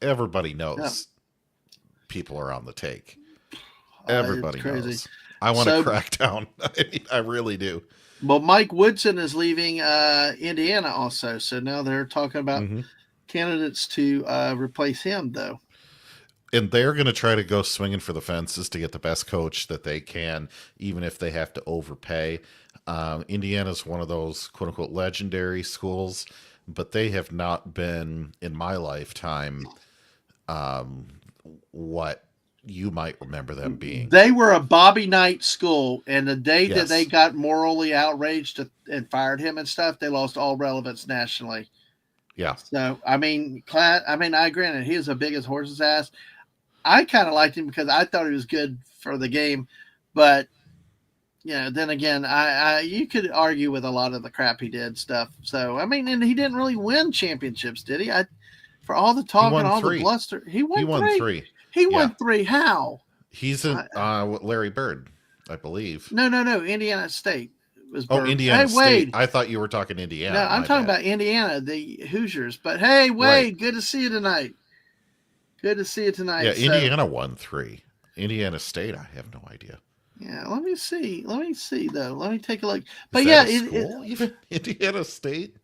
everybody Yep. knows people are on the take. It's Everybody crazy. knows. I want to So, crack down. I mean, I really do. well, Mike Woodson is leaving Indiana also. So now they're talking about Hmm. candidates to replace him, though. And they're going to try to go swinging for the fences to get the best coach that they can, even if they have to overpay. Indiana's one of those quote unquote legendary schools, but they have not been in my lifetime um, what you might remember them being. They were a Bobby Knight school, and the day that they Yes. got morally outraged and fired him and stuff, they lost all relevance nationally. Yeah. So, I mean, I granted he was the biggest horse's ass. I kind of liked him because I thought he was good for the game, but then again, I you could argue with a lot of the crap he did stuff. So I mean, and he didn't really win championships, did he? For all the He talk and won all the three. bluster, he He won won three. three. He Yeah. won three. How? He's in I, Larry Bird, I believe. no. Indiana State was Oh, Bird. Hey Indiana State. Wade. I thought you were talking No, Indiana. I'm My talking bad. about Indiana, the Hoosiers. But hey, Right. Wade, good to see you tonight. Good to see you Yeah, tonight. So Indiana won three. Indiana State, I have no idea. yeah, let me see. Let me see though. Let me take a look. Is But that yeah, a school even? Indiana State?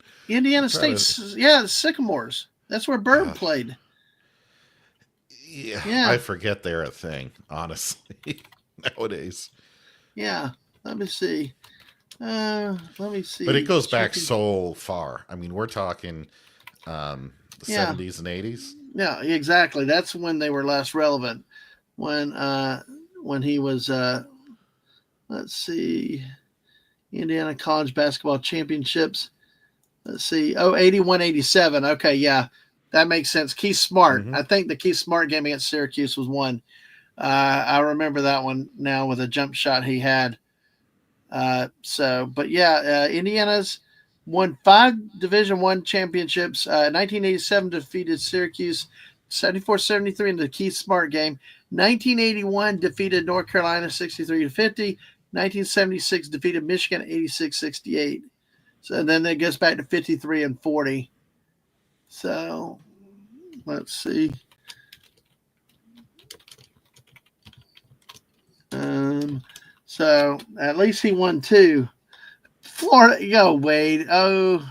I'm Indiana trying State. to. Yeah, the Sycamores. That's where Bird Uh, played. yeah, I Yeah, forget they're a thing, honestly, nowadays. yeah. Let me see. Let me But it see. goes back Champion. so far. I mean, we're talking the Yeah, 70s and 80s. yeah. Exactly. That's when they were less relevant. When when he was let's see, Indiana College Basketball Championships. Let's see. Oh, 81, 87. Okay, yeah. That makes sense. Keith Smart. Mm-hmm. I think the Keith Smart game against Syracuse was one. I remember that one now with a jump shot he had. But yeah, Indiana's won 5 Division I championships. 1987 defeated Syracuse 74-73 in the Keith Smart game. 1981 defeated North Carolina 63-50. 1976 defeated Michigan 86-68. So then it goes back to 53 and 40. So let's see. Um, so at least he won 2. Florida, go Wade. Oh,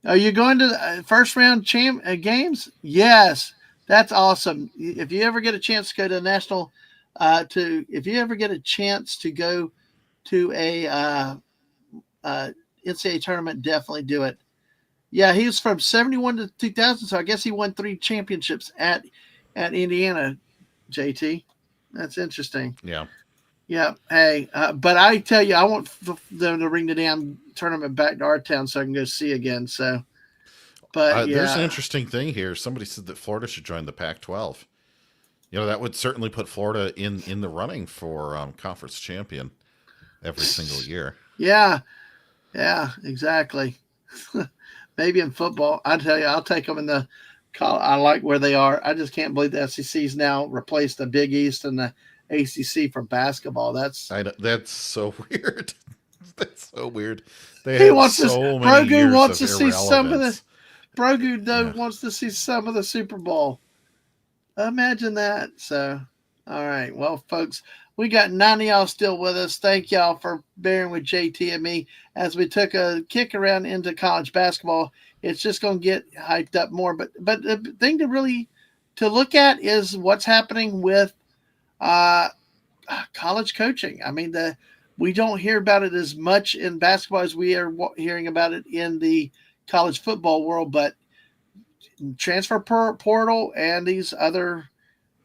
are you going to the first round games? Yes, that's awesome. If you ever get a chance to go to the national, if you ever get a chance to go to a NCAA tournament, definitely do it. Yeah, he was from 71 to 2000, so I guess he won 3 championships at Indiana. JT, that's interesting. Yeah. Yeah. Hey, but I tell you, I want them to bring the damn tournament back to our town so I can go see again. So, but There's an yeah, interesting thing here. Somebody said that Florida should join the Pac-12. That would certainly put Florida in the running for conference champion every single year. yeah, yeah, exactly. Maybe in football, I tell you, I'll take them in I like where they are. I just can't believe the SEC's now replaced the Big East and the ACC for basketball. That's so weird. That's so weird. They He had wants this. so many Brogu years wants of to see some of the. irrelevance. Brogu though Yeah. wants to see some of the Super Bowl. Imagine that. So, all right. Well, folks, we got 90 y'all still with us. Thank y'all for bearing with JT and me as we took a kick around into college basketball. It's just going to get hyped up more. But the thing to look at is what's happening with uh, college coaching. I mean, we don't hear about it as much in basketball as we are hearing about it in the college football world, but transfer portal and these other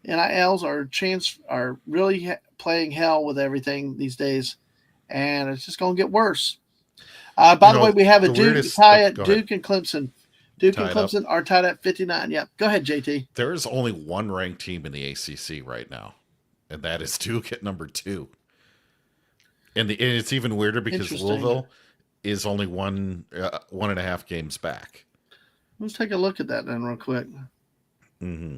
NILs are really playing hell with everything these days, and it's just going to get worse. You By the way, know, we have a the Duke weirdest. Oh, tie at go ahead. Duke and Clemson. Duke and Tied up. Clemson are tied at 59. Yep. Go ahead, JT. There is only one ranked team in the ACC right now, and that is Duke at number 2. And it's even weirder because Interesting. Louisville is only 1.5 games back. Let's take a look at that then real quick. Mm-hmm.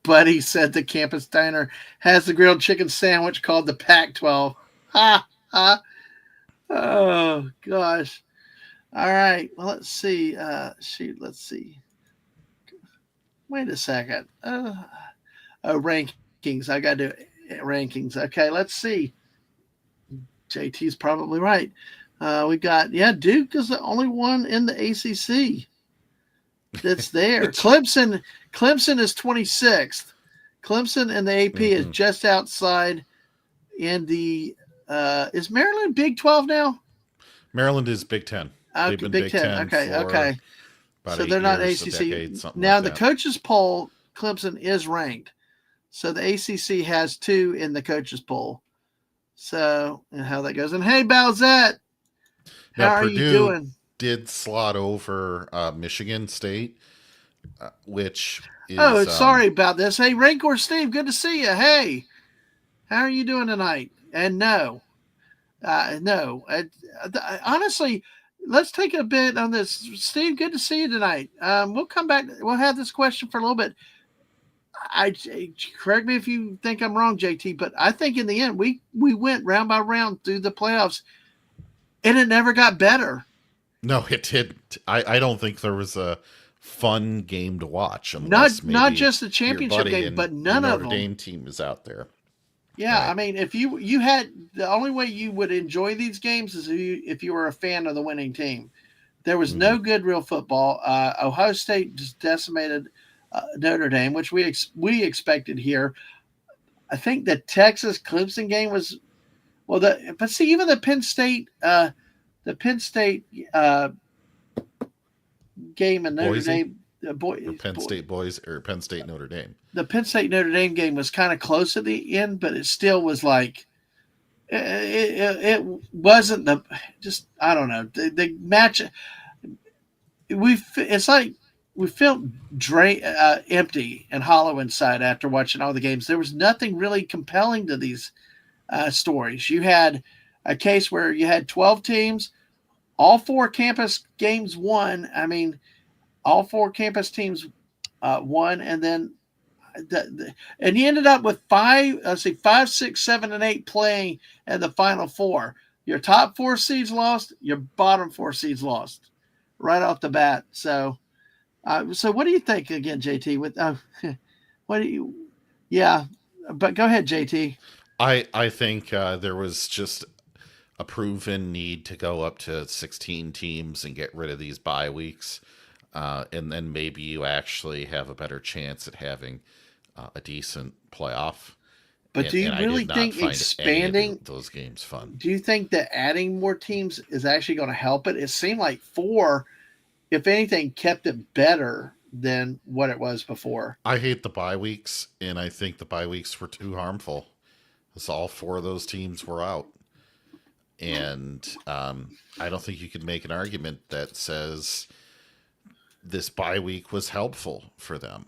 Buddy said the campus diner has the grilled chicken sandwich called the Pac-12. Ha ha. Oh gosh. All right. Well, let's see. Let's see. Wait a second. Rankings. I got to do rankings. Okay. Let's see. JT's probably right. We got Duke is the only one in the ACC that's there. Clemson is 26th. Clemson and the AP is just outside. In the is Maryland Big 12 now? Maryland is Big 10. They've been Big 10. Okay. for about So 8 they're not years, ACC. a decade, something Now like the that. coaches poll, Clemson is ranked. So the ACC has 2 in the coaches poll. So and how that goes. And hey, Balzette, how Now are Purdue you doing? did slot over Michigan State, which is sorry about this. Hey, Rancor Steve, good to see you. Hey, how are you doing tonight? And no, honestly, let's take a bit on this. Steve, good to see you tonight. We'll come back. We'll have this question for a little bit. Correct me if you think I'm wrong, JT, but I think in the end we went round by round through the playoffs, and it never got better. No, it did. I don't think there was a fun game to watch unless Not just the championship game, but none of them. Notre Dame team is out there. Yeah, right. I mean, if you had the only way you would enjoy these games is if you were a fan of the winning team. There was no good real football. Ohio State just decimated Notre Dame, which we expected here. I think the Texas Clemson game was but see, even the Penn State game in Notre Dame. Penn State boys or Penn State Notre Dame. The Penn State Notre Dame game was kind of close at the end, but it still was like it wasn't I don't know, the match. It's like we felt empty and hollow inside after watching all the games. There was nothing really compelling to these stories. You had a case where you had 12 teams, all 4 campus games won. I mean, all 4 campus teams won, and then and you ended up with 5, 6, 7, and 8 playing in the Final 4. Your top 4 seeds lost. Your bottom 4 seeds lost right off the bat. So what do you think again, JT? What do you? Yeah, but go ahead, JT. I think there was just a proven need to go up to 16 teams and get rid of these bye weeks. And then maybe you actually have a better chance at having a decent playoff. But do you really think expanding those games fun? Do you think that adding more teams is actually going to help it? It seemed like 4, if anything, kept it better than what it was before. I hate the bye weeks, and I think the bye weeks were too harmful. Because all 4 of those teams were out. And I don't think you could make an argument that says this bye week was helpful for them,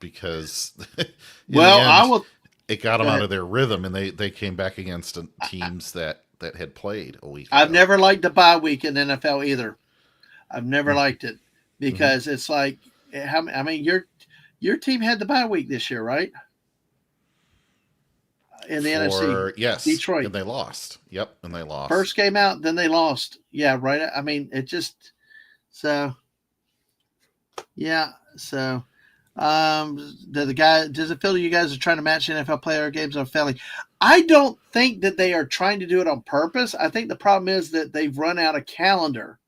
because it got them out of their rhythm, and they came back against teams that had played a week ago. I've never liked the bye week in the NFL either. I've never liked it because it's like, I mean, your team had the bye week this year, right? in the NFC. For yes, Detroit. and they lost. Yep, and they lost. First game out, then they lost. Yeah, right. I mean, it just so yeah. So the guy does it feel you guys are trying to match NFL player games on failing? I don't think that they are trying to do it on purpose. I think the problem is that they've run out of calendar.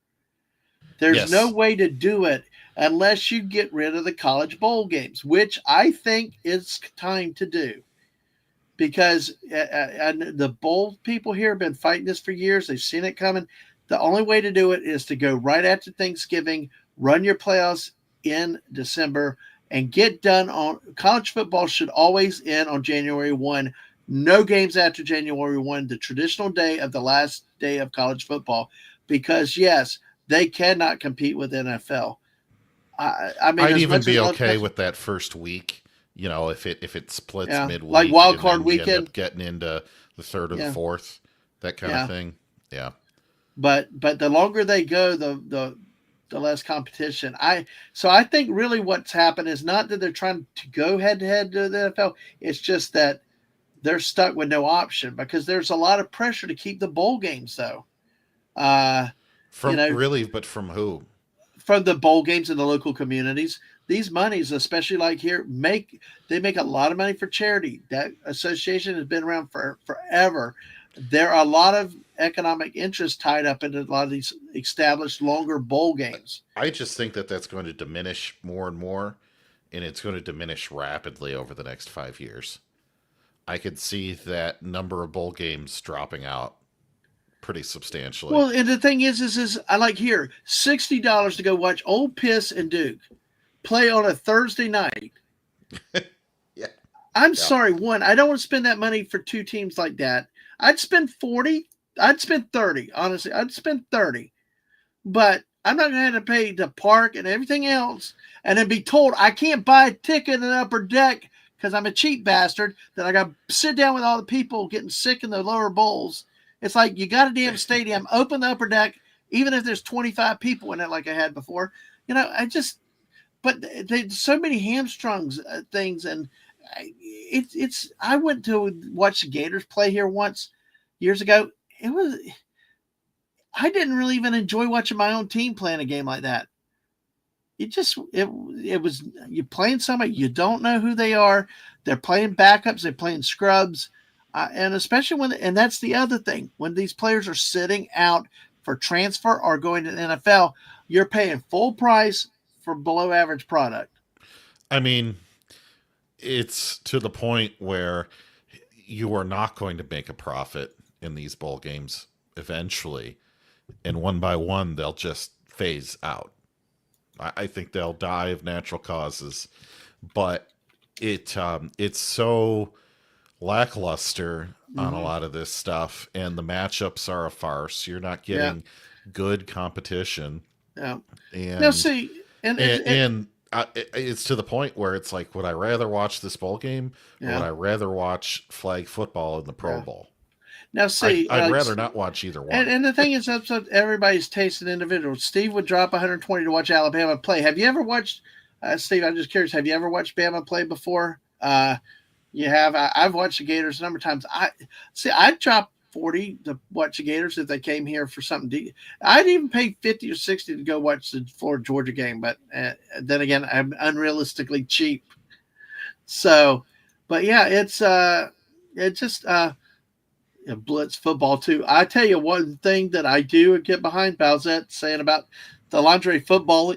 There's no Yes, way to do it unless you get rid of the college bowl games, which I think it's time to do because the bowl people here have been fighting this for years. They've seen it coming. The only way to do it is to go right after Thanksgiving, run your playoffs in December, and get done on college football should always end on January 1. No games after January 1, the traditional day of the last day of college football, because yes, they cannot compete with NFL. I mean, I'd as even much as be I love okay Texas, with that first week. If it splits yeah, like midweek wild and card then you end weekend, up getting into the third or the yeah, fourth, that kind of yeah. thing. Yeah. But the longer they go, the less competition. I think really what's happened is not that they're trying to go head to head to the NFL. It's just that they're stuck with no option because there's a lot of pressure to keep the bowl games though. Uh, you From know, really, but from who? from the bowl games in the local communities. These monies, especially like here, they make a lot of money for charity. That association has been around for forever. There are a lot of economic interest tied up into a lot of these established longer bowl games. I just think that that's going to diminish more and more, and it's going to diminish rapidly over the next 5 years. I could see that number of bowl games dropping out pretty substantially. Well, and the thing is I like here $60 to go watch Old Piss and Duke play on a Thursday night. Yeah. I'm Yeah. sorry, one, I don't want to spend that money for two teams like that. I'd spend 40, I'd spend 30, honestly. I'd spend 30. But I'm not going to have to pay the park and everything else and then be told I can't buy a ticket in the upper deck because I'm a cheap bastard that I got to sit down with all the people getting sick in the lower bowls. It's like you got a damn stadium, open the upper deck, even if there's 25 people in it like I had before. But there's so many hamstrings things, and it's. I went to watch the Gators play here once years ago. It was. I didn't really even enjoy watching my own team playing a game like that. It was you're playing somebody you don't know who they are. They're playing backups. They're playing scrubs, and especially and that's the other thing when these players are sitting out for transfer or going to the NFL, you're paying full price for below average product. I mean, it's to the point where you are not going to make a profit in these bowl games eventually. And one by one, they'll just phase out. I think they'll die of natural causes. But it's so lackluster on a Mm-hmm. lot of this stuff, and the matchups are a farce. You're not Yeah, getting good competition, yeah. Now and see, it's to the point where it's like, would I rather watch this bowl game or would yeah, I rather watch flag football in the Pro yeah. Bowl? Now see, I'd rather not watch either one. and the thing is, that's what everybody's taste and individual. Steve would drop 120 to watch Alabama play. Have you ever watched, Steve? I'm just curious. Have you ever watched Bama play before? You have. I've watched the Gators a number of times. I'd drop 40 to watch the Gators if they came here for something. I'd even pay 50 or 60 to go watch the Florida Georgia game. But then again, I'm unrealistically cheap. So, but yeah, it's just blitz football too. I tell you one thing that I do get behind Bowsette saying about the lingerie football.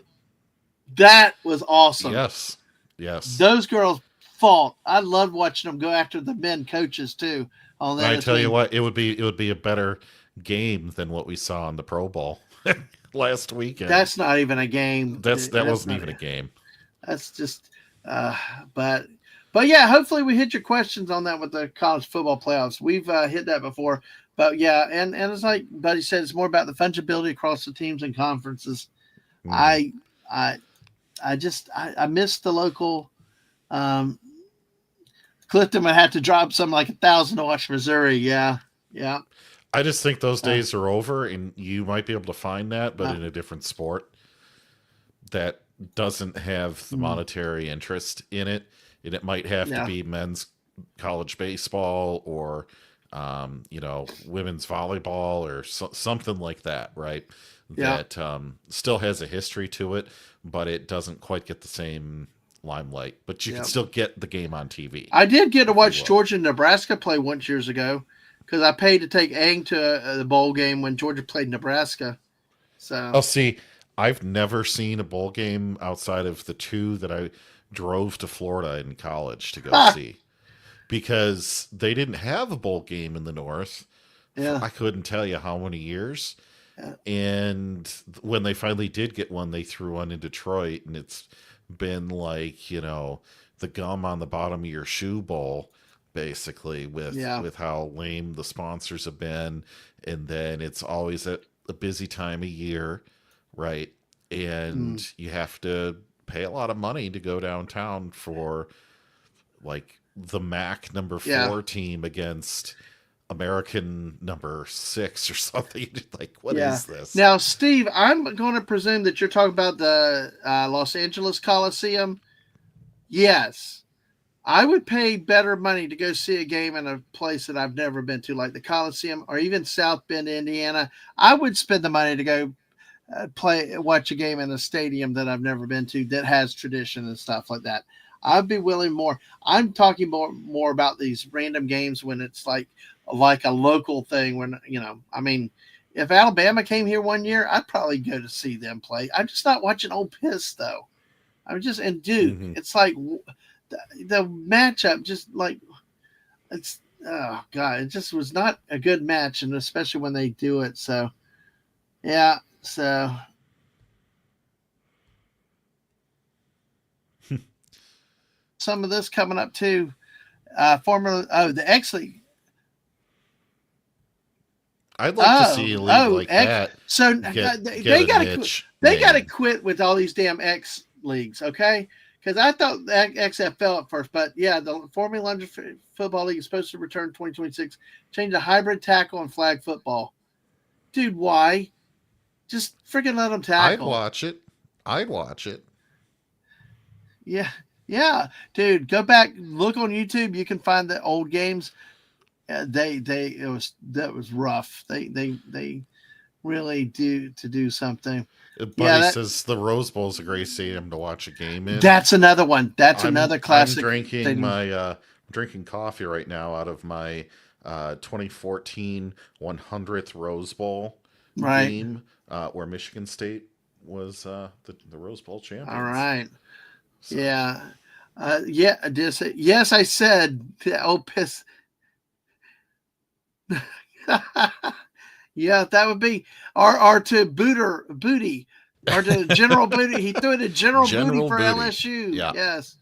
That was awesome. Yes, yes. Those girls fought. I loved watching them go after the men coaches too on the I other tell you team. what, it would be a better game than what we saw in the Pro Bowl last weekend. That's not even a game. That That's wasn't not. even a game. That's just. Uh, but yeah, hopefully we hit your questions on that with the college football playoffs. We've hit that before, but yeah, and it's like Buddy said, it's more about the fungibility across the teams and conferences. Hmm. I I I miss the local. Um, Clifton would have to drop something like 1,000 to watch Missouri. Yeah, yeah. I just think those Uh, days are over, and you might be able to find that, but uh, in a different sport that doesn't have the mm, monetary interest in it, and it might have to yeah, be men's college baseball or women's volleyball or something like that, right? Yeah. That still has a history to it, but it doesn't quite get the same limelight. But you can Yeah. still get the game on TV, I did get to if you watch will. Georgia and Nebraska play once years ago because I paid to take Aang to the bowl game when Georgia played Nebraska. So Oh, see, I've never seen a bowl game outside of the two that I drove to Florida in college to go ha, see because they didn't have a bowl game in the North for yeah, I couldn't tell you how many years. yeah, And when they finally did get one, they threw one in Detroit, and it's been like the gum on the bottom of your shoe bowl, basically yeah. with how lame the sponsors have been, and then it's always at a busy time of year, right? Mm, And you have to pay a lot of money to go downtown for like the MAC number yeah, 4 team against American number 6 or something. Like, what yeah. is this? Now, Steve, I'm going to presume that you're talking about the Los Angeles Coliseum. Yes, I would pay better money to go see a game in a place that I've never been to, like the Coliseum or even South Bend, Indiana. I would spend the money to go watch a game in a stadium that I've never been to that has tradition and stuff like that. I'd be willing more. I'm talking more about these random games when it's like a local thing. When I mean, if Alabama came here one year, I'd probably go to see them play. I'm just not watching Old Piss though. I'm just and dude, Hmm. it's like the matchup just like it's oh god, it just was not a good match, and especially when they do it. So yeah, so some of this coming up too. The X League. I'd like to see a league like X. that So get they a got to niche they got to name. quit with all these damn X leagues, okay? Because I thought the XFL at first, but yeah, the Formula London Football League is supposed to return 2026. Change to hybrid tackle and flag football. Dude, why? Just freaking let them I'd tackle. watch it. I'd watch it. Yeah, yeah, dude. Go back, look on YouTube. You can find the old games. They it was that was rough. They really do something. Yeah, Buddy says the Rose Bowl is a great stadium to watch a game in. that's another one. That's another I'm classic drinking stadium. my drinking coffee right now out of my 2014 100th Rose Bowl Right. game where Michigan State was the Rose Bowl All champions. right. So Yeah. Yeah. I did say yes. I said. Oh, piss. Yeah, that would be or to booty or to General Booty. He threw it to General Booty General for Booty. LSU. Yeah. Yes.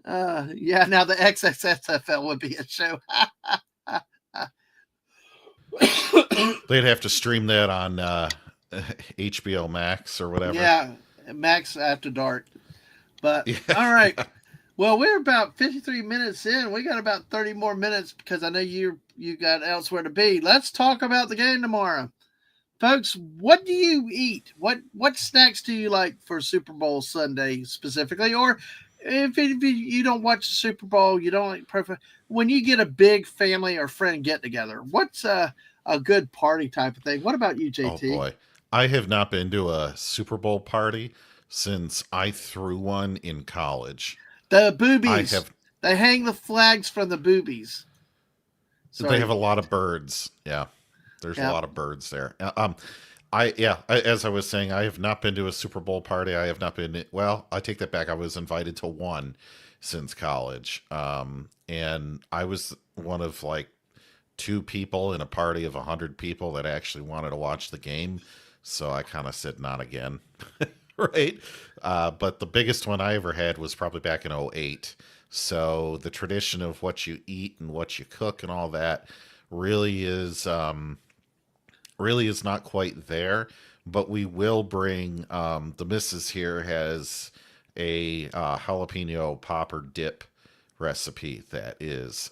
Yeah. Now the XXSFL would be a show. They'd have to stream that on HBO Max or whatever. Yeah, Max After Dark. But Yeah. all right. Well, we're about 53 minutes in. We got about 30 more minutes because I know you got elsewhere to be. Let's talk about the game tomorrow. Folks, what do you eat? What snacks do you like for Super Bowl Sunday specifically? Or if you don't watch the Super Bowl, you don't like perfect. When you get a big family or friend get together, what's a good party type of thing? What about you, Oh JT? boy. I have not been to a Super Bowl party since I threw one in college. The I boobies. have They hang the flags from the boobies. they have a Sorry. lot of birds. Yeah. There's a Yeah. lot of birds there. As I was saying, I have not been to a Super Bowl party. I have not been well, I take that back. I was invited to one since college. And I was one of like two people in a party of 100 people that actually wanted to watch the game. So I kind of said not again. Right. But the biggest one I ever had was probably back in '08. So the tradition of what you eat and what you cook and all that really is really is not quite there. But we will bring the missus here has a jalapeno popper dip recipe that is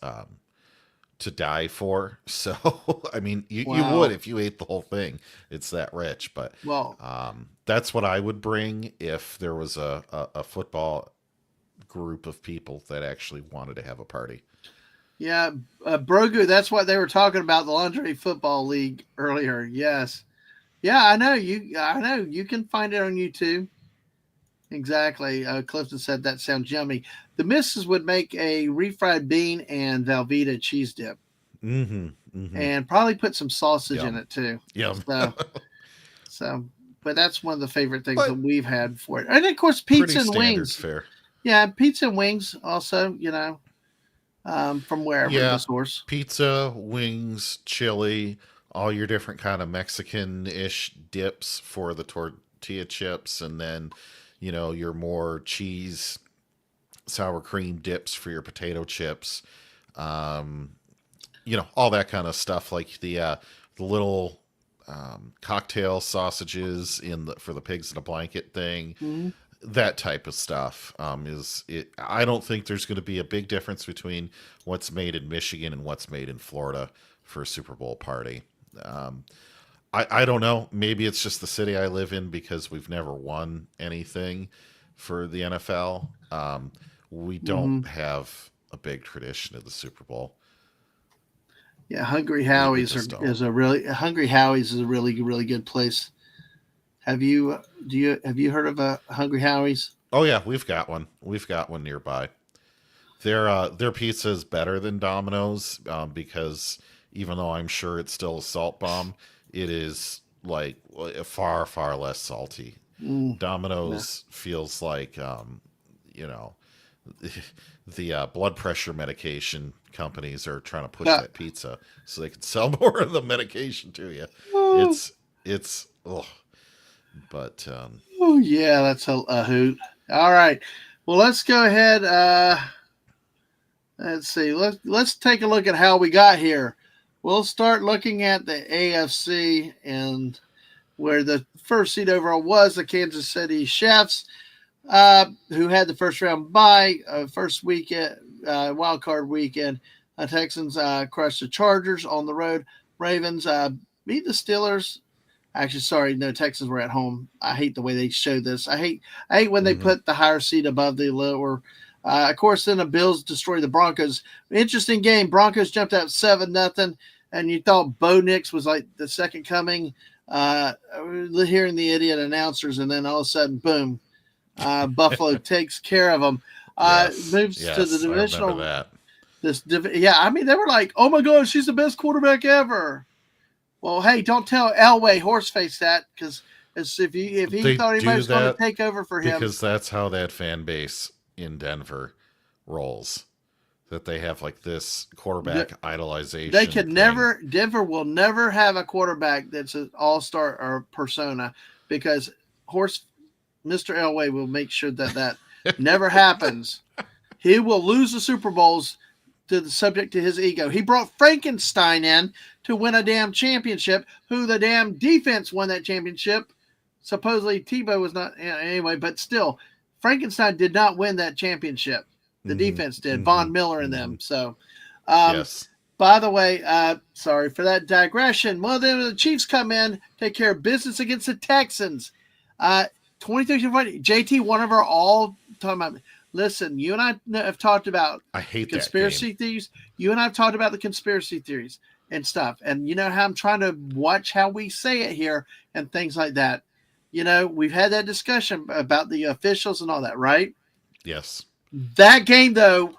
to die for. So, I mean, you would Wow. if you ate the whole thing. It's that rich. But Well, that's what I would bring if there was a football group of people that actually wanted to have a party. Yeah, Brogu. That's what they were talking about, the lingerie football league earlier. Yes. Yeah, I know you. I know you can find it on YouTube. Exactly. Clifton said that sounds yummy. The missus would make a refried bean and Velveeta cheese dip, Mm-hmm. Mm-hmm. and probably put some sausage in Yum. it too. Yum. So, so, but that's one of the favorite things that But we've had for it. And of course, pretty pizza and standard wings. fare. Yeah, pizza and wings also. From wherever the Yeah, source. pizza, wings, chili, all your different kind of Mexican-ish dips for the tortilla chips, and then your more cheese, sour cream dips for your potato chips. Um, all that kind of stuff, like the little cocktail sausages in the for the pigs in a blanket thing. Mm-hmm. That type of stuff is it. I don't think there's going to be a big difference between what's made in Michigan and what's made in Florida for a Super Bowl party. Um, I don't know. Maybe it's just the city I live in because we've never won anything for the NFL. We don't Mm-hmm. have a big tradition of the Super Bowl. Yeah, Hungry We Howie's just don't. is a really Hungry Howie's is a really good place. Have you heard of a Hungry Howie's? Oh yeah, we've got one. We've got one nearby. Their pizza is better than Domino's because even though I'm sure it's still a salt bomb, it is like far less salty. Mm, no. Domino's feels like you know the blood pressure medication companies are trying to push Uh, that pizza so they can sell more of the medication to you. oh, It's ugh. But oh, yeah, that's a hoot. All right. Well, let's go ahead. Let's see. Let's take a look at how we got here. We'll start looking at the AFC, and where the first seed overall was the Kansas City Chiefs, who had the first round bye, first weekend, wild card weekend. Texans crushed the Chargers on the road. Ravens beat the Steelers. Actually, sorry, no, Texans were at home. I hate the way they show this. I hate when they mhm. put the higher seed above the lower. Of course, then the Bills destroyed the Broncos. Interesting game. Broncos jumped out 7-0, and you thought Bo Nix was like the second coming. Hearing the idiot announcers, and then all of a sudden, boom, Buffalo takes care of them. Yes, Moves to the yes, I remember divisional. that. Yeah, I mean they were like, "Oh my God, she's the best quarterback ever." Well, hey, don't tell Elway Horseface that, because if he They thought anybody do was going to that take over for him, because that's how that fan base in Denver rolls. That they have like this quarterback they idolization could thing. never. Denver will never have a quarterback that's an all star or persona, because horse Mr. Elway will make sure that that never happens. He will lose the Super Bowls to the subject to his ego. He brought Frankenstein in to win a damn championship, who the damn defense won that championship. Supposedly Tebow was not anyway, but still, Frankenstein did not win that championship. The Mm-hmm. defense did. Mm-hmm. Von Miller and Mm-hmm. them. So, um, Yes. by the way, sorry for that digression. Well, then the Chiefs come in, take care of business against the Texans. Uh, 23-20. JT, one of our all talking about. Listen, you and I have talked about I hate that game. conspiracy theories. You and I have talked about the conspiracy theories and stuff. And you know how I'm trying to watch how we say it here and things like that. We've had that discussion about the officials and all that, right? Yes. That game, though,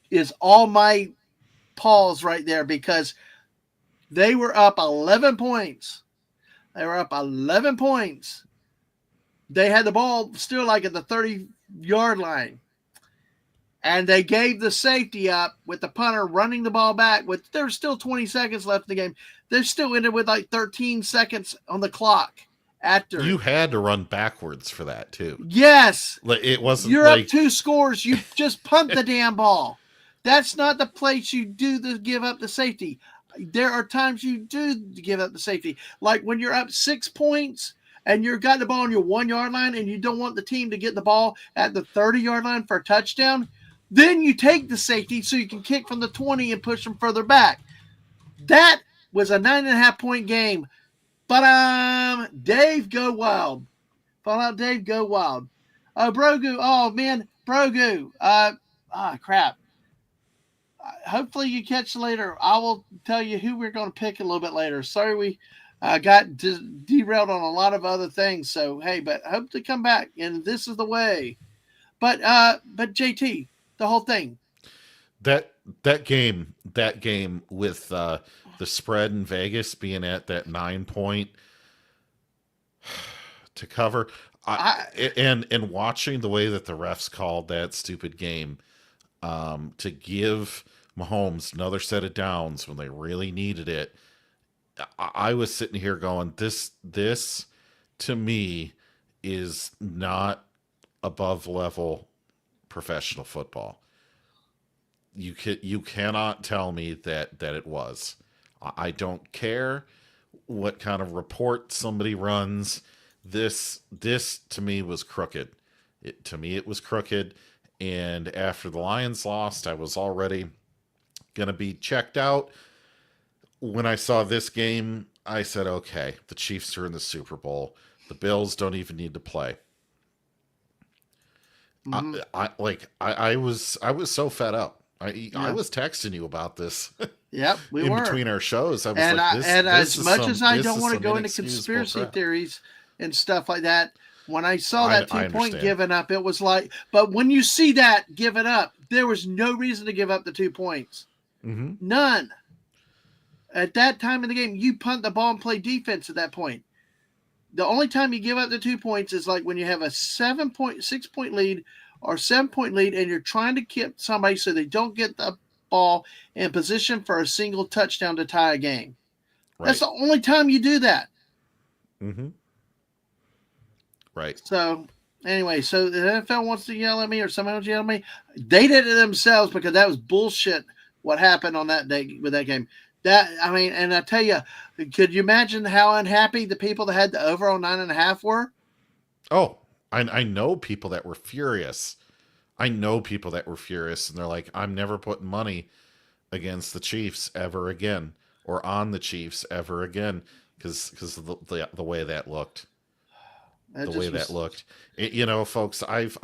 is all my pause right there, because they were up 11 points. They were up 11 points. They had the ball still like at the 30-yard line. And they gave the safety up with the punter running the ball back. There's still 20 seconds left in the game. They still ended with like 13 seconds on the clock after You it. had to run backwards for that too. Yes, Like it wasn't you're up like 2 scores. You just punt the damn ball. That's not the place you do to give up the safety. There are times you do give up the safety. Like when you're up 6 points and you've got the ball on your 1 yard line and you don't want the team to get the ball at the 30-yard line for a touchdown, then you take the safety so you can kick from the 20 and push them further back. That was a 9.5-point game. But Dave, go wild. Fallout Dave, go wild. Brogu, oh man, Brogu. Crap. hopefully you catch later. I will tell you who we're going to pick a little bit later. Sorry we got derailed on a lot of other things. So hey, but hope to come back, and this is the way. But JT, the whole thing. That that game with the spread in Vegas being at that 9 point to cover. I And watching the way that the refs called that stupid game, to give Mahomes another set of downs when they really needed it, I was sitting here going, this to me is not above level professional football. You cannot tell me that it was. I don't care what kind of report somebody runs. This to me was crooked. To me it was crooked. And after the Lions lost, I was already gonna be checked out. When I saw this game, I said, okay, the Chiefs are in the Super Bowl. The Bills don't even need to play. mm-hmm. I was so fed up. I Yeah. was texting you about this Yep, we in were. between our shows. I was And like, I and this as is much as I this don't is want to some go into inexcusable conspiracy crap. theories and stuff like that, when I saw that I 2 point understand. given up, it was like, but when you see that given up, there was no reason to give up the 2 points. Mm-hmm. None. At that time in the game, you punt the ball and play defense at that point. The only time you give up the 2 points is like when you have a 6 point lead or 7 point lead and you're trying to keep somebody so they don't get the ball in position for a single touchdown to tie a game. That's Right. the only time you do that. Mm-hmm. Right. So anyway, so the NFL wants to yell at me or someone wants to yell at me. They did it themselves because that was bullshit what happened on that day with that game. That I mean, and I tell you, could you imagine how unhappy the people that had the over on 9.5 were? Oh, I know people that were furious. I know people that were furious, and they're like, I'm never putting money against the Chiefs ever again, or on the Chiefs ever again, because of the way that looked. It The way just that was. looked. You know, folks, I've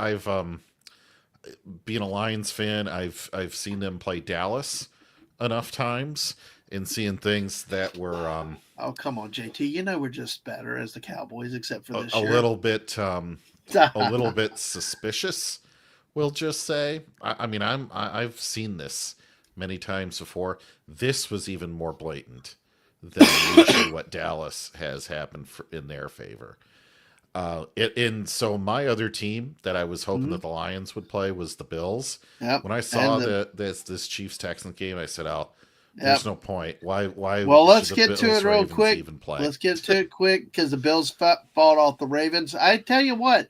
being a Lions fan, I've seen them play Dallas enough times and seeing things that were Oh come on, JT. You know we're just better as the Cowboys, except for a this year. a little bit suspicious. We'll just say. I mean, I've seen this many times before. This was even more blatant than usually what Dallas has happened in their favor. And so my other team that I was hoping Mhm. that the Lions would play was the Bills. Yep. When I And saw this Chiefs Texans game, I said, "Oh, yep. there's no point. Why Well, should let's the get to Bills it real Ravens quick. even play?" Let's get to it quick because the Bills fought off the Ravens. I tell you what,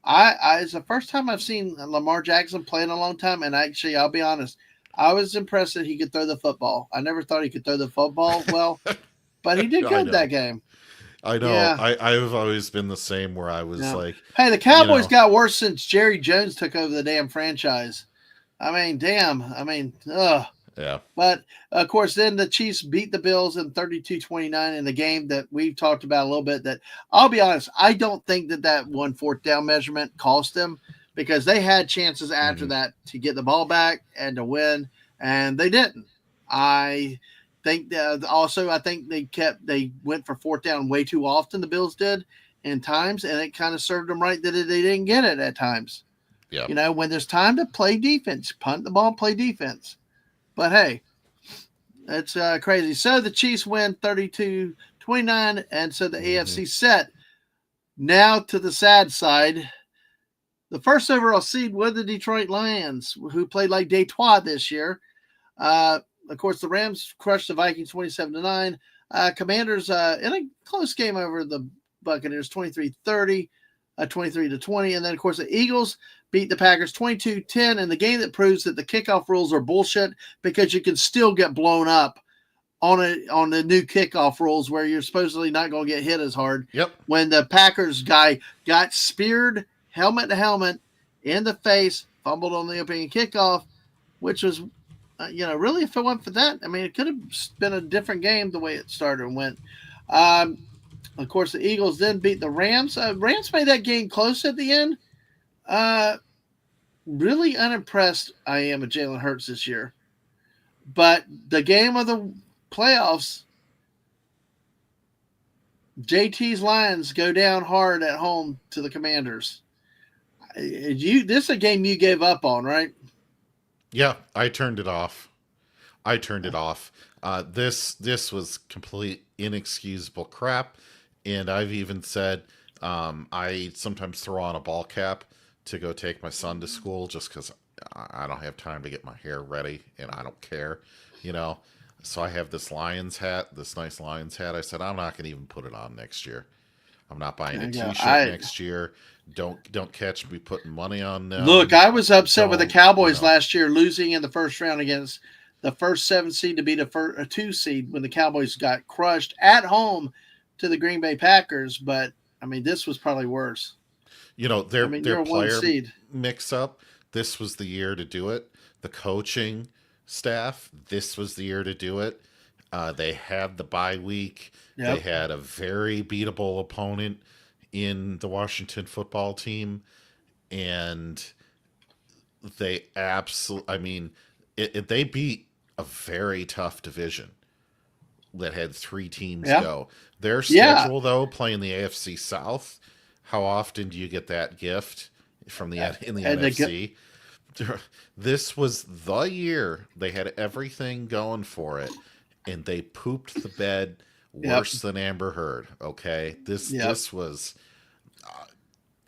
I it's the first time I've seen Lamar Jackson play in a long time, and actually, I'll be honest, I was impressed that he could throw the football. I never thought he could throw the football well, but he did I good that know, game. I know. Yeah, I've always been the same where I was yeah. like, Hey, the you Cowboys know, got worse since Jerry Jones took over the damn franchise. I mean, damn. I mean, ugh. yeah, But of course, then the Chiefs beat the Bills in 32-29 in the game that we've talked about a little bit. That I'll be honest, I don't think that one fourth down measurement cost them because they had chances after hmm that to get the ball back and to win, and they didn't. I think that also I think they went for fourth down way too often. The Bills did in times, and it kind of served them right that they didn't get it at times. yeah, You know, when there's time to play defense, punt the ball, play defense. But hey, it's crazy. So the Chiefs win 32-29, and so the hmm AFC set. Now to the sad side. The first overall seed were the Detroit Lions, who played like Detroit this year. Of course, the Rams crushed the Vikings 27-9. Commanders in a close game over the Buccaneers 23-30, 23-20. And then, of course, the Eagles beat the Packers 22-10 in the game that proves that the kickoff rules are bullshit because you can still get blown up on the new kickoff rules where you're supposedly not going to get hit as hard. yep, When the Packers guy got speared helmet to helmet in the face, fumbled on the opening kickoff, which was, really if it went for that, I mean, it could have been a different game the way it started and went. Um, of course, the Eagles then beat the Rams. Rams made that game close at the end. Uh, really unimpressed I am with Jalen Hurts this year. But the game of the playoffs, JT's Lions go down hard at home to the Commanders. This is a game you gave up on, right? Yeah, I turned it off. I turned it off. This was complete inexcusable crap, and I've even said I sometimes throw on a ball cap to go take my son to school just because I don't have time to get my hair ready, and I don't care, you know. So I have this Lions hat, this nice Lions hat. I said I'm not going to even put it on next year. I'm not buying There a you go. T-shirt next year. Don't catch me putting money on Look, them. I was upset with the Don't Cowboys last year losing in the first round against the first 7 seed to beat a 2 seed when the Cowboys got crushed at home to the Green Bay Packers. But I mean, this was probably worse. I mean, their you're a one player seed. mix up. This was the year to do it. The coaching staff. This was the year to do it. They had the bye week. They Yep. had a very beatable opponent in the Washington football team, and they absolutely. I mean, they beat a very tough division that had three teams Yeah. go. Their Yeah. schedule, though, playing the AFC South, how often do you get that gift from the in the And the NFC? This was the year they had everything going for it, and they pooped the bed yep. worse than Amber Heard. Okay, Yep. this was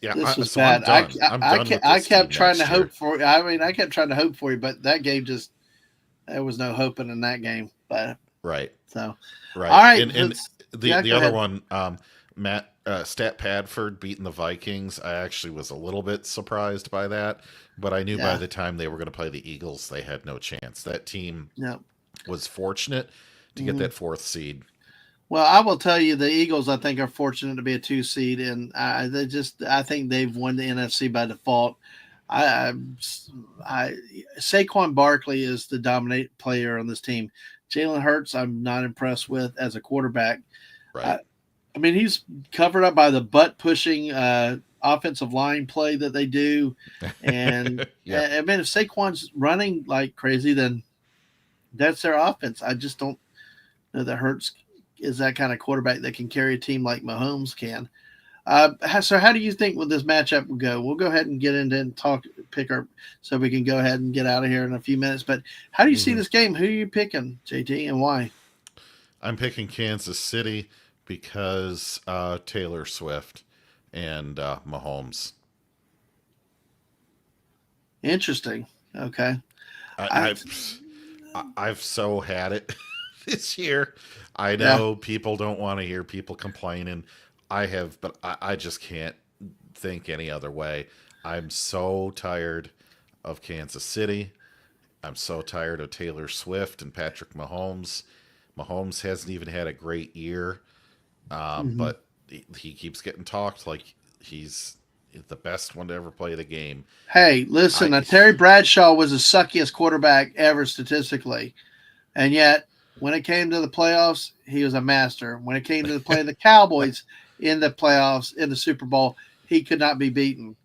yeah. This was So I'm bad. done. I'm done with I this kept team trying to next year. hope for. I mean, I kept trying to hope for you, but that game just there was no hoping in that game. But Right. so, Right. all right, And yeah, the go other ahead. one, Matt Stat Padford beating the Vikings. I actually was a little bit surprised by that, but I knew by Yeah. the time they were going to play the Eagles, they had no chance. That team Yeah. was fortunate to get Mhm. that fourth seed. Well, I will tell you, the Eagles, I think, are fortunate to be a 2 seed, and I think they've won the NFC by default. I, I Saquon Barkley is the dominant player on this team. Jalen Hurts, I'm not impressed with as a quarterback. Right. I, I mean, he's covered up by the butt pushing offensive line play that they do, and Yeah. I mean, if Saquon's running like crazy, then that's their offense. I just don't know that Hurts is that kind of quarterback that can carry a team like Mahomes can. So how do you think will this matchup will go? We'll go ahead and get into and talk, pick our, so we can go ahead and get out of here in a few minutes. But how do you see hmm this game? Who are you picking, JT, and why? I'm picking Kansas City because Taylor Swift and Mahomes. Interesting. Okay. I, I I've so had it this year. I yeah. know people don't want to hear people complaining. I have, but I just can't think any other way. I'm so tired of Kansas City. I'm so tired of Taylor Swift and Patrick Mahomes. Mahomes hasn't even had a great year, Mm-hmm. but he keeps getting talked like he's the best one to ever play the game. Hey, I listen. Terry Bradshaw was the suckiest quarterback ever statistically, and yet when it came to the playoffs, he was a master. When it came to playing the Cowboys in the playoffs in the Super Bowl, he could not be beaten.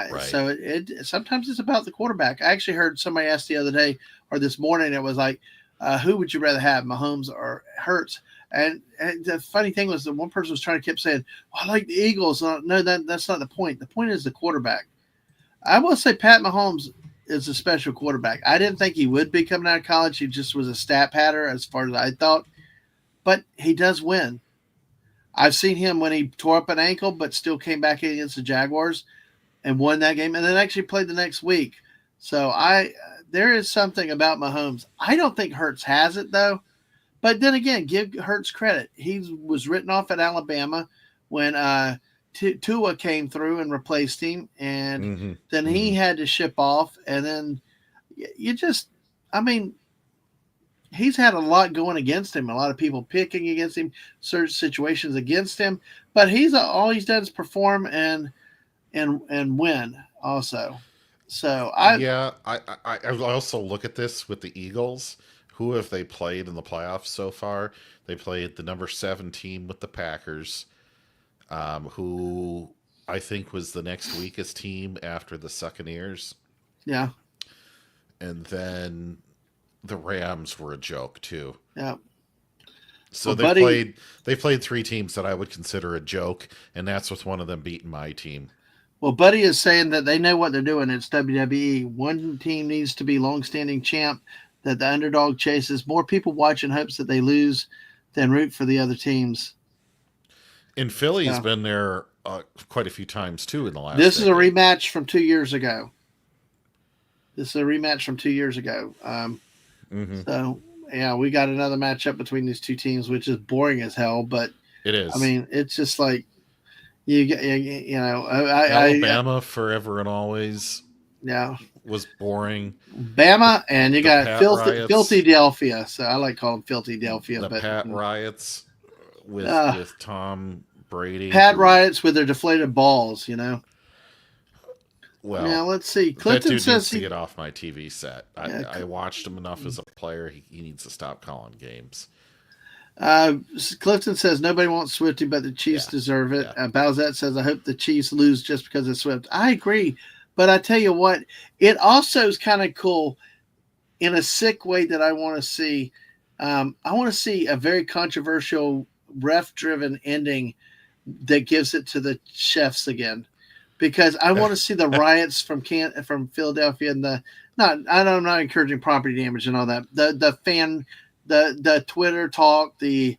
right, So sometimes it's about the quarterback. I actually heard somebody ask the other day or this morning. It was like, who would you rather have, Mahomes or Hurts? And the funny thing was that one person was trying to keep saying, well, "I like the Eagles." No, that's not the point. The point is the quarterback. I will say Pat Mahomes is a special quarterback. I didn't think he would be coming out of college. He just was a stat patter as far as I thought, but he does win. I've seen him when he tore up an ankle, but still came back against the Jaguars and won that game, and then actually played the next week. So there is something about Mahomes. I don't think Hurts has it though. But then again, give Hurts credit. He was written off at Alabama when Tua came through and replaced him, and hmm then he hmm had to ship off. And then you just, I mean, he's had a lot going against him. A lot of people picking against him, certain situations against him. But all he's done is perform and win also. So Yeah, I also look at this with the Eagles. Who have they played in the playoffs so far? They played the number seven team with the Packers, who I think was the next weakest team after the Buccaneers, yeah, and then the Rams were a joke too. Yeah. So Well, buddy, they played three teams that I would consider a joke, and that's with one of them beating my team. Buddy is saying that they know what they're doing. It's WWE. One team needs to be long-standing champ that the underdog chases. More people watch in hopes that they lose than root for the other teams. And Philly's So been there quite a few times too in the last this is a decade. rematch from 2 years ago. This is a rematch from 2 years ago. Mm-hmm. So yeah, we got another matchup between these two teams, which is boring as hell. But It I is. mean, it's just like you know, Alabama forever and always yeah, was boring. The Bama, and you the got Pat filthy riots, Delphia. So I like calling filthy Delphia, the but Pat riots uh, with Tom Brady, Pat who, riots with their deflated balls. You know. well, Now let's see. that Clifton dude needs says to he. get off my TV set. Yeah, I watched him enough as a player. He needs to stop calling games. uh, Clifton says nobody wants Swifty, but the Chiefs Yeah, deserve it. yeah. Bowsette says I hope the Chiefs lose just because of Swift. I agree, but I tell you what, it also is kind of cool in a sick way that I want to see. I want to see a very controversial ref-driven ending that gives it to the chefs again, because I want to see the riots from Philadelphia and the not. I'm not encouraging property damage and all that. The Twitter talk, the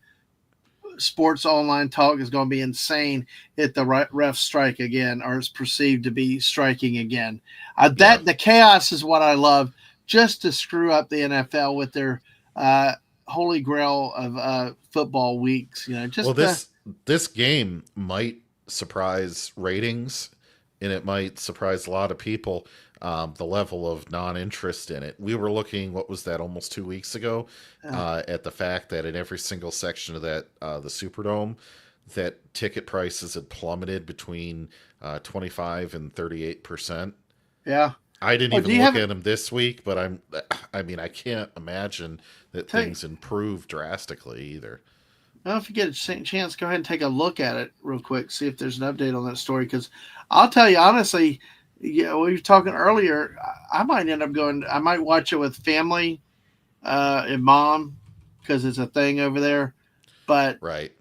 sports online talk is going to be insane if the refs strike again or is perceived to be striking again. Yeah. That the chaos is what I love, just to screw up the NFL with their holy grail of football weeks. You know, Well, just this game might surprise ratings, and it might surprise a lot of people. The level of non-interest in it. We were looking, what was that, almost 2 weeks ago, uh, at the fact that in every single section of that the Superdome, that ticket prices had plummeted between 25 and 38%. yeah. I didn't Oh, do even you look have? at them this week, but I mean, I can't imagine that Tell you, things improve drastically either. well, if you get a chance, go ahead and take a look at it real quick. See if there's an update on that story. Because I'll tell you honestly, yeah, we were talking earlier. I might end up going. I might watch it with family and mom because it's a thing over there. But Right.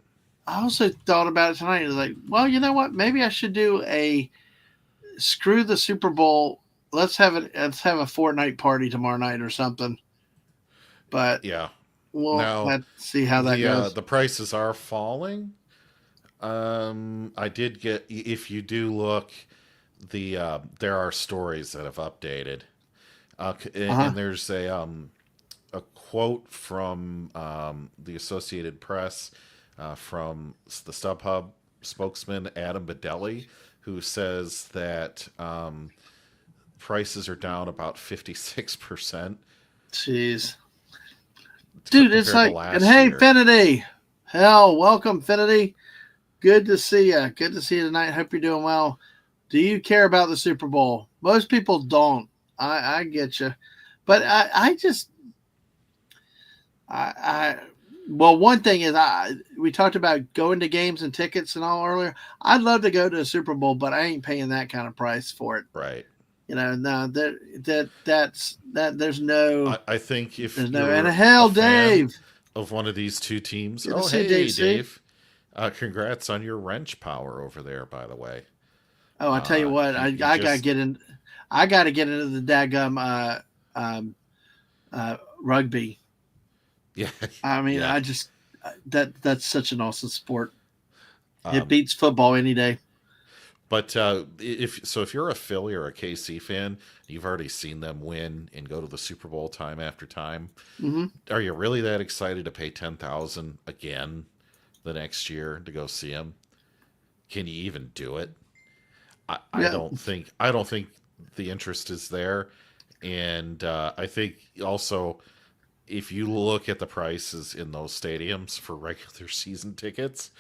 I also thought about it tonight. It was like, well, you know what? Maybe I should do a screw the Super Bowl. Let's have it. Let's have a Fortnite party tomorrow night or something. But Yeah. we'll Now let's see how that goes. the prices are falling. I did get, if you do look, there are stories that have updated, Uh and huh. there's a quote from the Associated Press from the StubHub spokesman Adam Bedelli, who says that prices are down about 56% Jeez. Dude, it's compared to like, and last hey, year. Finity. Hell, welcome, Finity. Good to see you. Good to see you tonight. Hope you're doing well. Do you care about the Super Bowl? Most people don't. I get you. But I just, I, well, one thing is, we talked about going to games and tickets and all earlier. I'd love to go to a Super Bowl, but I ain't paying that kind of price for it. Right. You know, no, that I think if there's no, and you're a hell, fan Dave. of one of these two teams, Good to oh, see you, Dave. hey, See? Dave. Congrats on your wrench power over there, by the way. Oh, I tell you what, He I gotta just, get in. I gotta get into the daggum um, rugby. yeah, I mean, yeah. I just that's such an awesome sport. It Um, beats football any day. but if you're a Philly or a KC fan, you've already seen them win and go to the Super Bowl time after time. Mm-hmm. Are you really that excited to pay 10,000 again the next year to go see them? Can you even do it? Yeah, I don't think the interest is there, and I think also if you look at the prices in those stadiums for regular season tickets,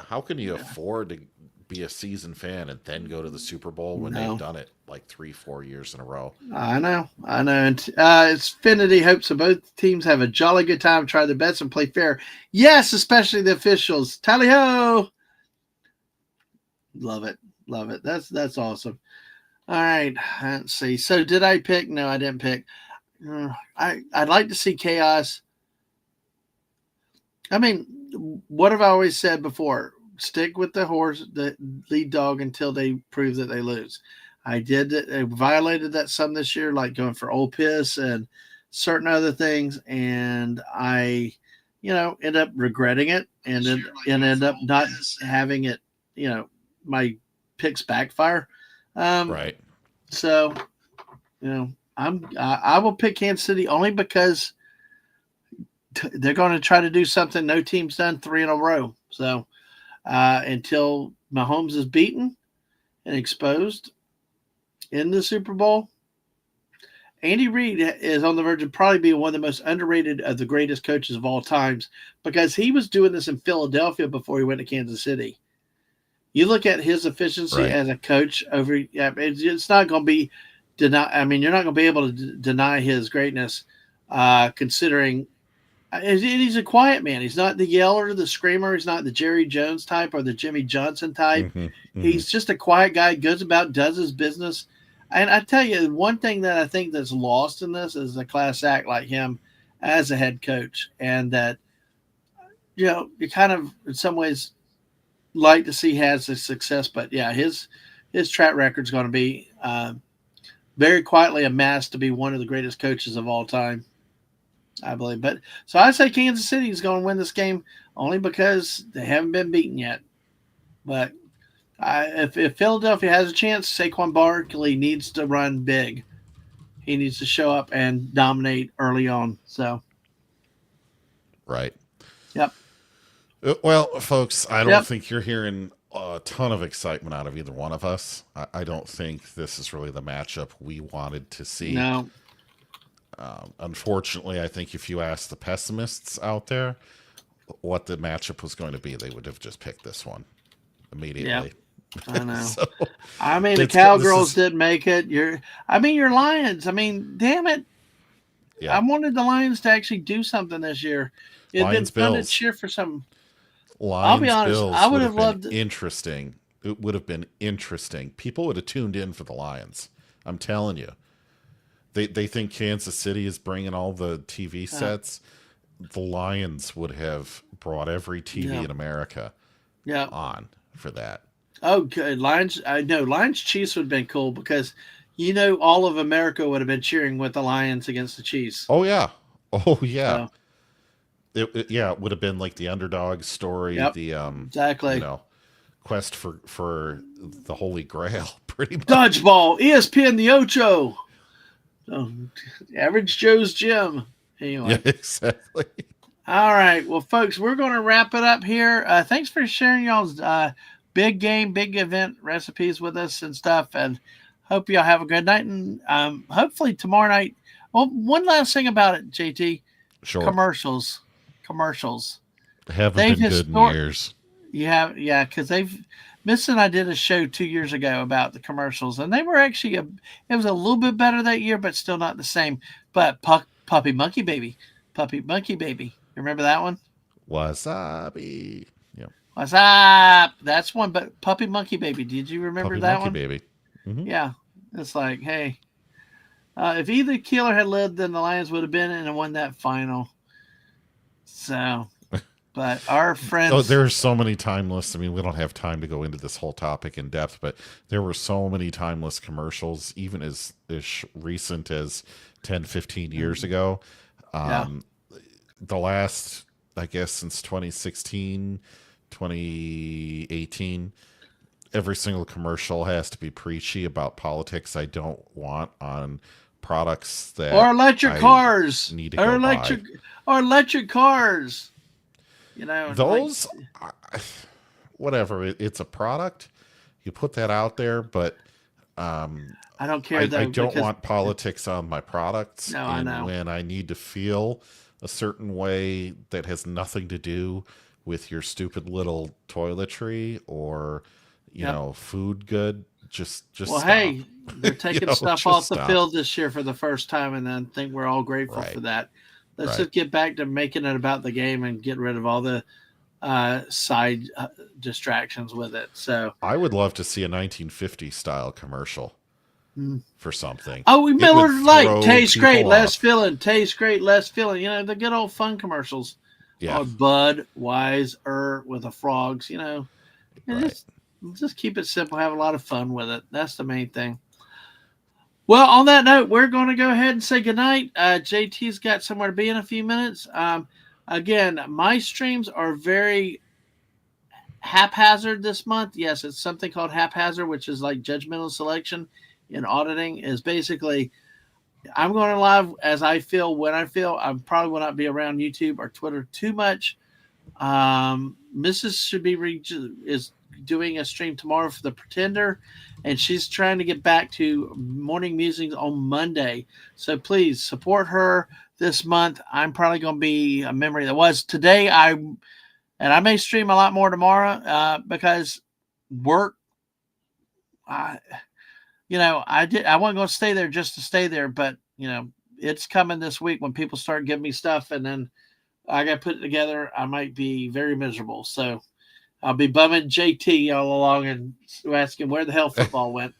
how can you yeah. afford to be a season fan and then go to the Super Bowl when they've No, done it like 3 4 years in a row? I know. And it's Finity hopes that both teams have a jolly good time, try their best, and play fair. Yes, especially the officials. Tally ho! Love it, love it. That's awesome. All right, let's see. So did I pick? No, I didn't pick. I'd like to see chaos. I mean, what have I always said before? Stick with the horse, the lead dog, until they prove that they lose. I violated that some this year, like going for Ole Piss and certain other things, and end up regretting it, and end up not having it. My picks backfire. Um, Right. so I will pick Kansas City only because they're going to try to do something no team's done three in a row. So until Mahomes is beaten and exposed in the Super Bowl, Andy Reid is on the verge of probably being one of the most underrated of the greatest coaches of all times, because he was doing this in Philadelphia before he went to Kansas City. You look at his efficiency Right. as a coach over. Yeah, it's not going to be deny. I mean, you're not going to be able to deny his greatness, considering he's a quiet man. He's not the yeller, the screamer. He's not the Jerry Jones type or the Jimmy Johnson type. Hmm. Hmm. He's just a quiet guy, goes about, does his business. And I tell you, one thing that I think that's lost in this is a class act like him as a head coach, and that you kind of in some ways like to see has the success, but yeah, his track record is going to be very quietly amassed to be one of the greatest coaches of all time, I believe. But so I say Kansas City is going to win this game only because they haven't been beaten yet. But if Philadelphia has a chance, Saquon Barkley needs to run big. He needs to show up and dominate early on. So, Right. yep, Well, folks, I don't yep, think you're hearing a ton of excitement out of either one of us. I don't think this is really the matchup we wanted to see. no, Unfortunately, I think if you ask the pessimists out there what the matchup was going to be, they would have just picked this one yep, immediately. I know. So I mean, the this Cowgirls is didn't make it. Your Lions. I mean, damn it. I yeah. wanted the Lions to actually do something this year. It'd been Lions fun to Bills. cheer for some. I'll be Lions honest. I Bills would would have have been loved. interesting. It would have been interesting. People would have tuned in for the Lions. I'm telling you. They think Kansas City is bringing all the TV Uh, sets. The Lions would have brought every TV yeah, in America yeah. on for that. Oh, good. Lions. I know Lions Chiefs would have been cool because all of America would have been cheering with the Lions against the Chiefs. Oh yeah. Oh yeah. So, It would have been like the underdog story, yep, the you exactly. know, quest for the Holy Grail, pretty much. Dodgeball, ESPN the Ocho. So, Average Joe's Gym. Yeah, Anyway. exactly. All right. Well, folks, we're going to wrap it up here. Thanks for sharing y'all's big game, big event recipes with us and stuff. And hope y'all have a good night. And hopefully tomorrow night. Well, one last thing about it, JT. Sure. Commercials. Commercials. Haven't They've been good in historic. years. Yeah, because Miss and I did a show 2 years ago about the commercials, and they were actually it was a little bit better that year, but still not the same. But Puppy Monkey Baby, Puppy Monkey Baby, you remember that one? Wasabi. Yeah. What's up? That's one. But Puppy Monkey Baby, did you remember Puppy that monkey one? baby. Hmm. Yeah, it's like, hey, if either killer had lived, then the Lions would have been in and won that final. So, but our Oh, friends, there are so many timeless. I mean, we don't have time to go into this whole topic in depth, but there were so many timeless commercials, even as recent as 10, 15 years ago. yeah, Um, the last, I guess, since 2016, 2018, every single commercial has to be preachy about politics I don't want on products or that electric I cars, need to or go buy. electric cars. And like, Those, whatever, it's a product. You put that out there, but um, I don't care I though don't because want politics on my products. no, I And know. when I need to feel a certain way that has nothing to do with your stupid little toiletry or Yep. food good, just Well, stop. hey, they're taking stuff Just off the stop. field this year for the first time, and I think we're all grateful for Right, that. Let's right. just get back to making it about the game and get rid of all the side distractions with it. So, I would love to see a 1950 style commercial. Mm. for something. Oh, we It would Miller Lite throw tastes great, people less off. filling. Tastes great, less filling. You know the good old fun commercials, Yeah, or Budweiser with the frogs. And right. just keep it simple. Have a lot of fun with it. That's the main thing. Well, on that note, we're going to go ahead and say goodnight. JT's got somewhere to be in a few minutes. Again, my streams are very haphazard this month. Yes, it's something called haphazard, which is like judgmental selection in auditing. Is basically I'm going live as I feel when I feel. I probably will not be around YouTube or Twitter too much. Mrs. should be is doing a stream tomorrow for the Pretender, and she's trying to get back to morning musings on Monday. So please support her this month. I'm probably going to be a memory that was today. I may stream a lot more tomorrow because work. I I wasn't going to stay there just to stay there, but it's coming this week when people start giving me stuff, and then I got to put it together. I might be very miserable. So I'll be bumming JT all along and asking where the hell football went.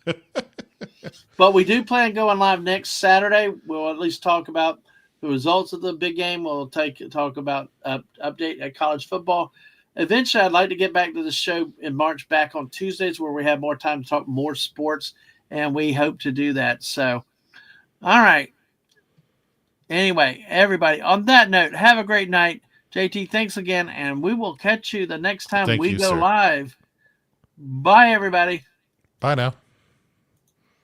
But we do plan going live next Saturday. We'll at least talk about the results of the big game. We'll talk about update at college football. Eventually, I'd like to get back to the show in March back on Tuesdays where we have more time to talk more sports, and we hope to do that. So, all right. Anyway, everybody, on that note, have a great night. JT, thanks again, and we will catch you the next time Thank we you, go sir. live. Bye, everybody. Bye now.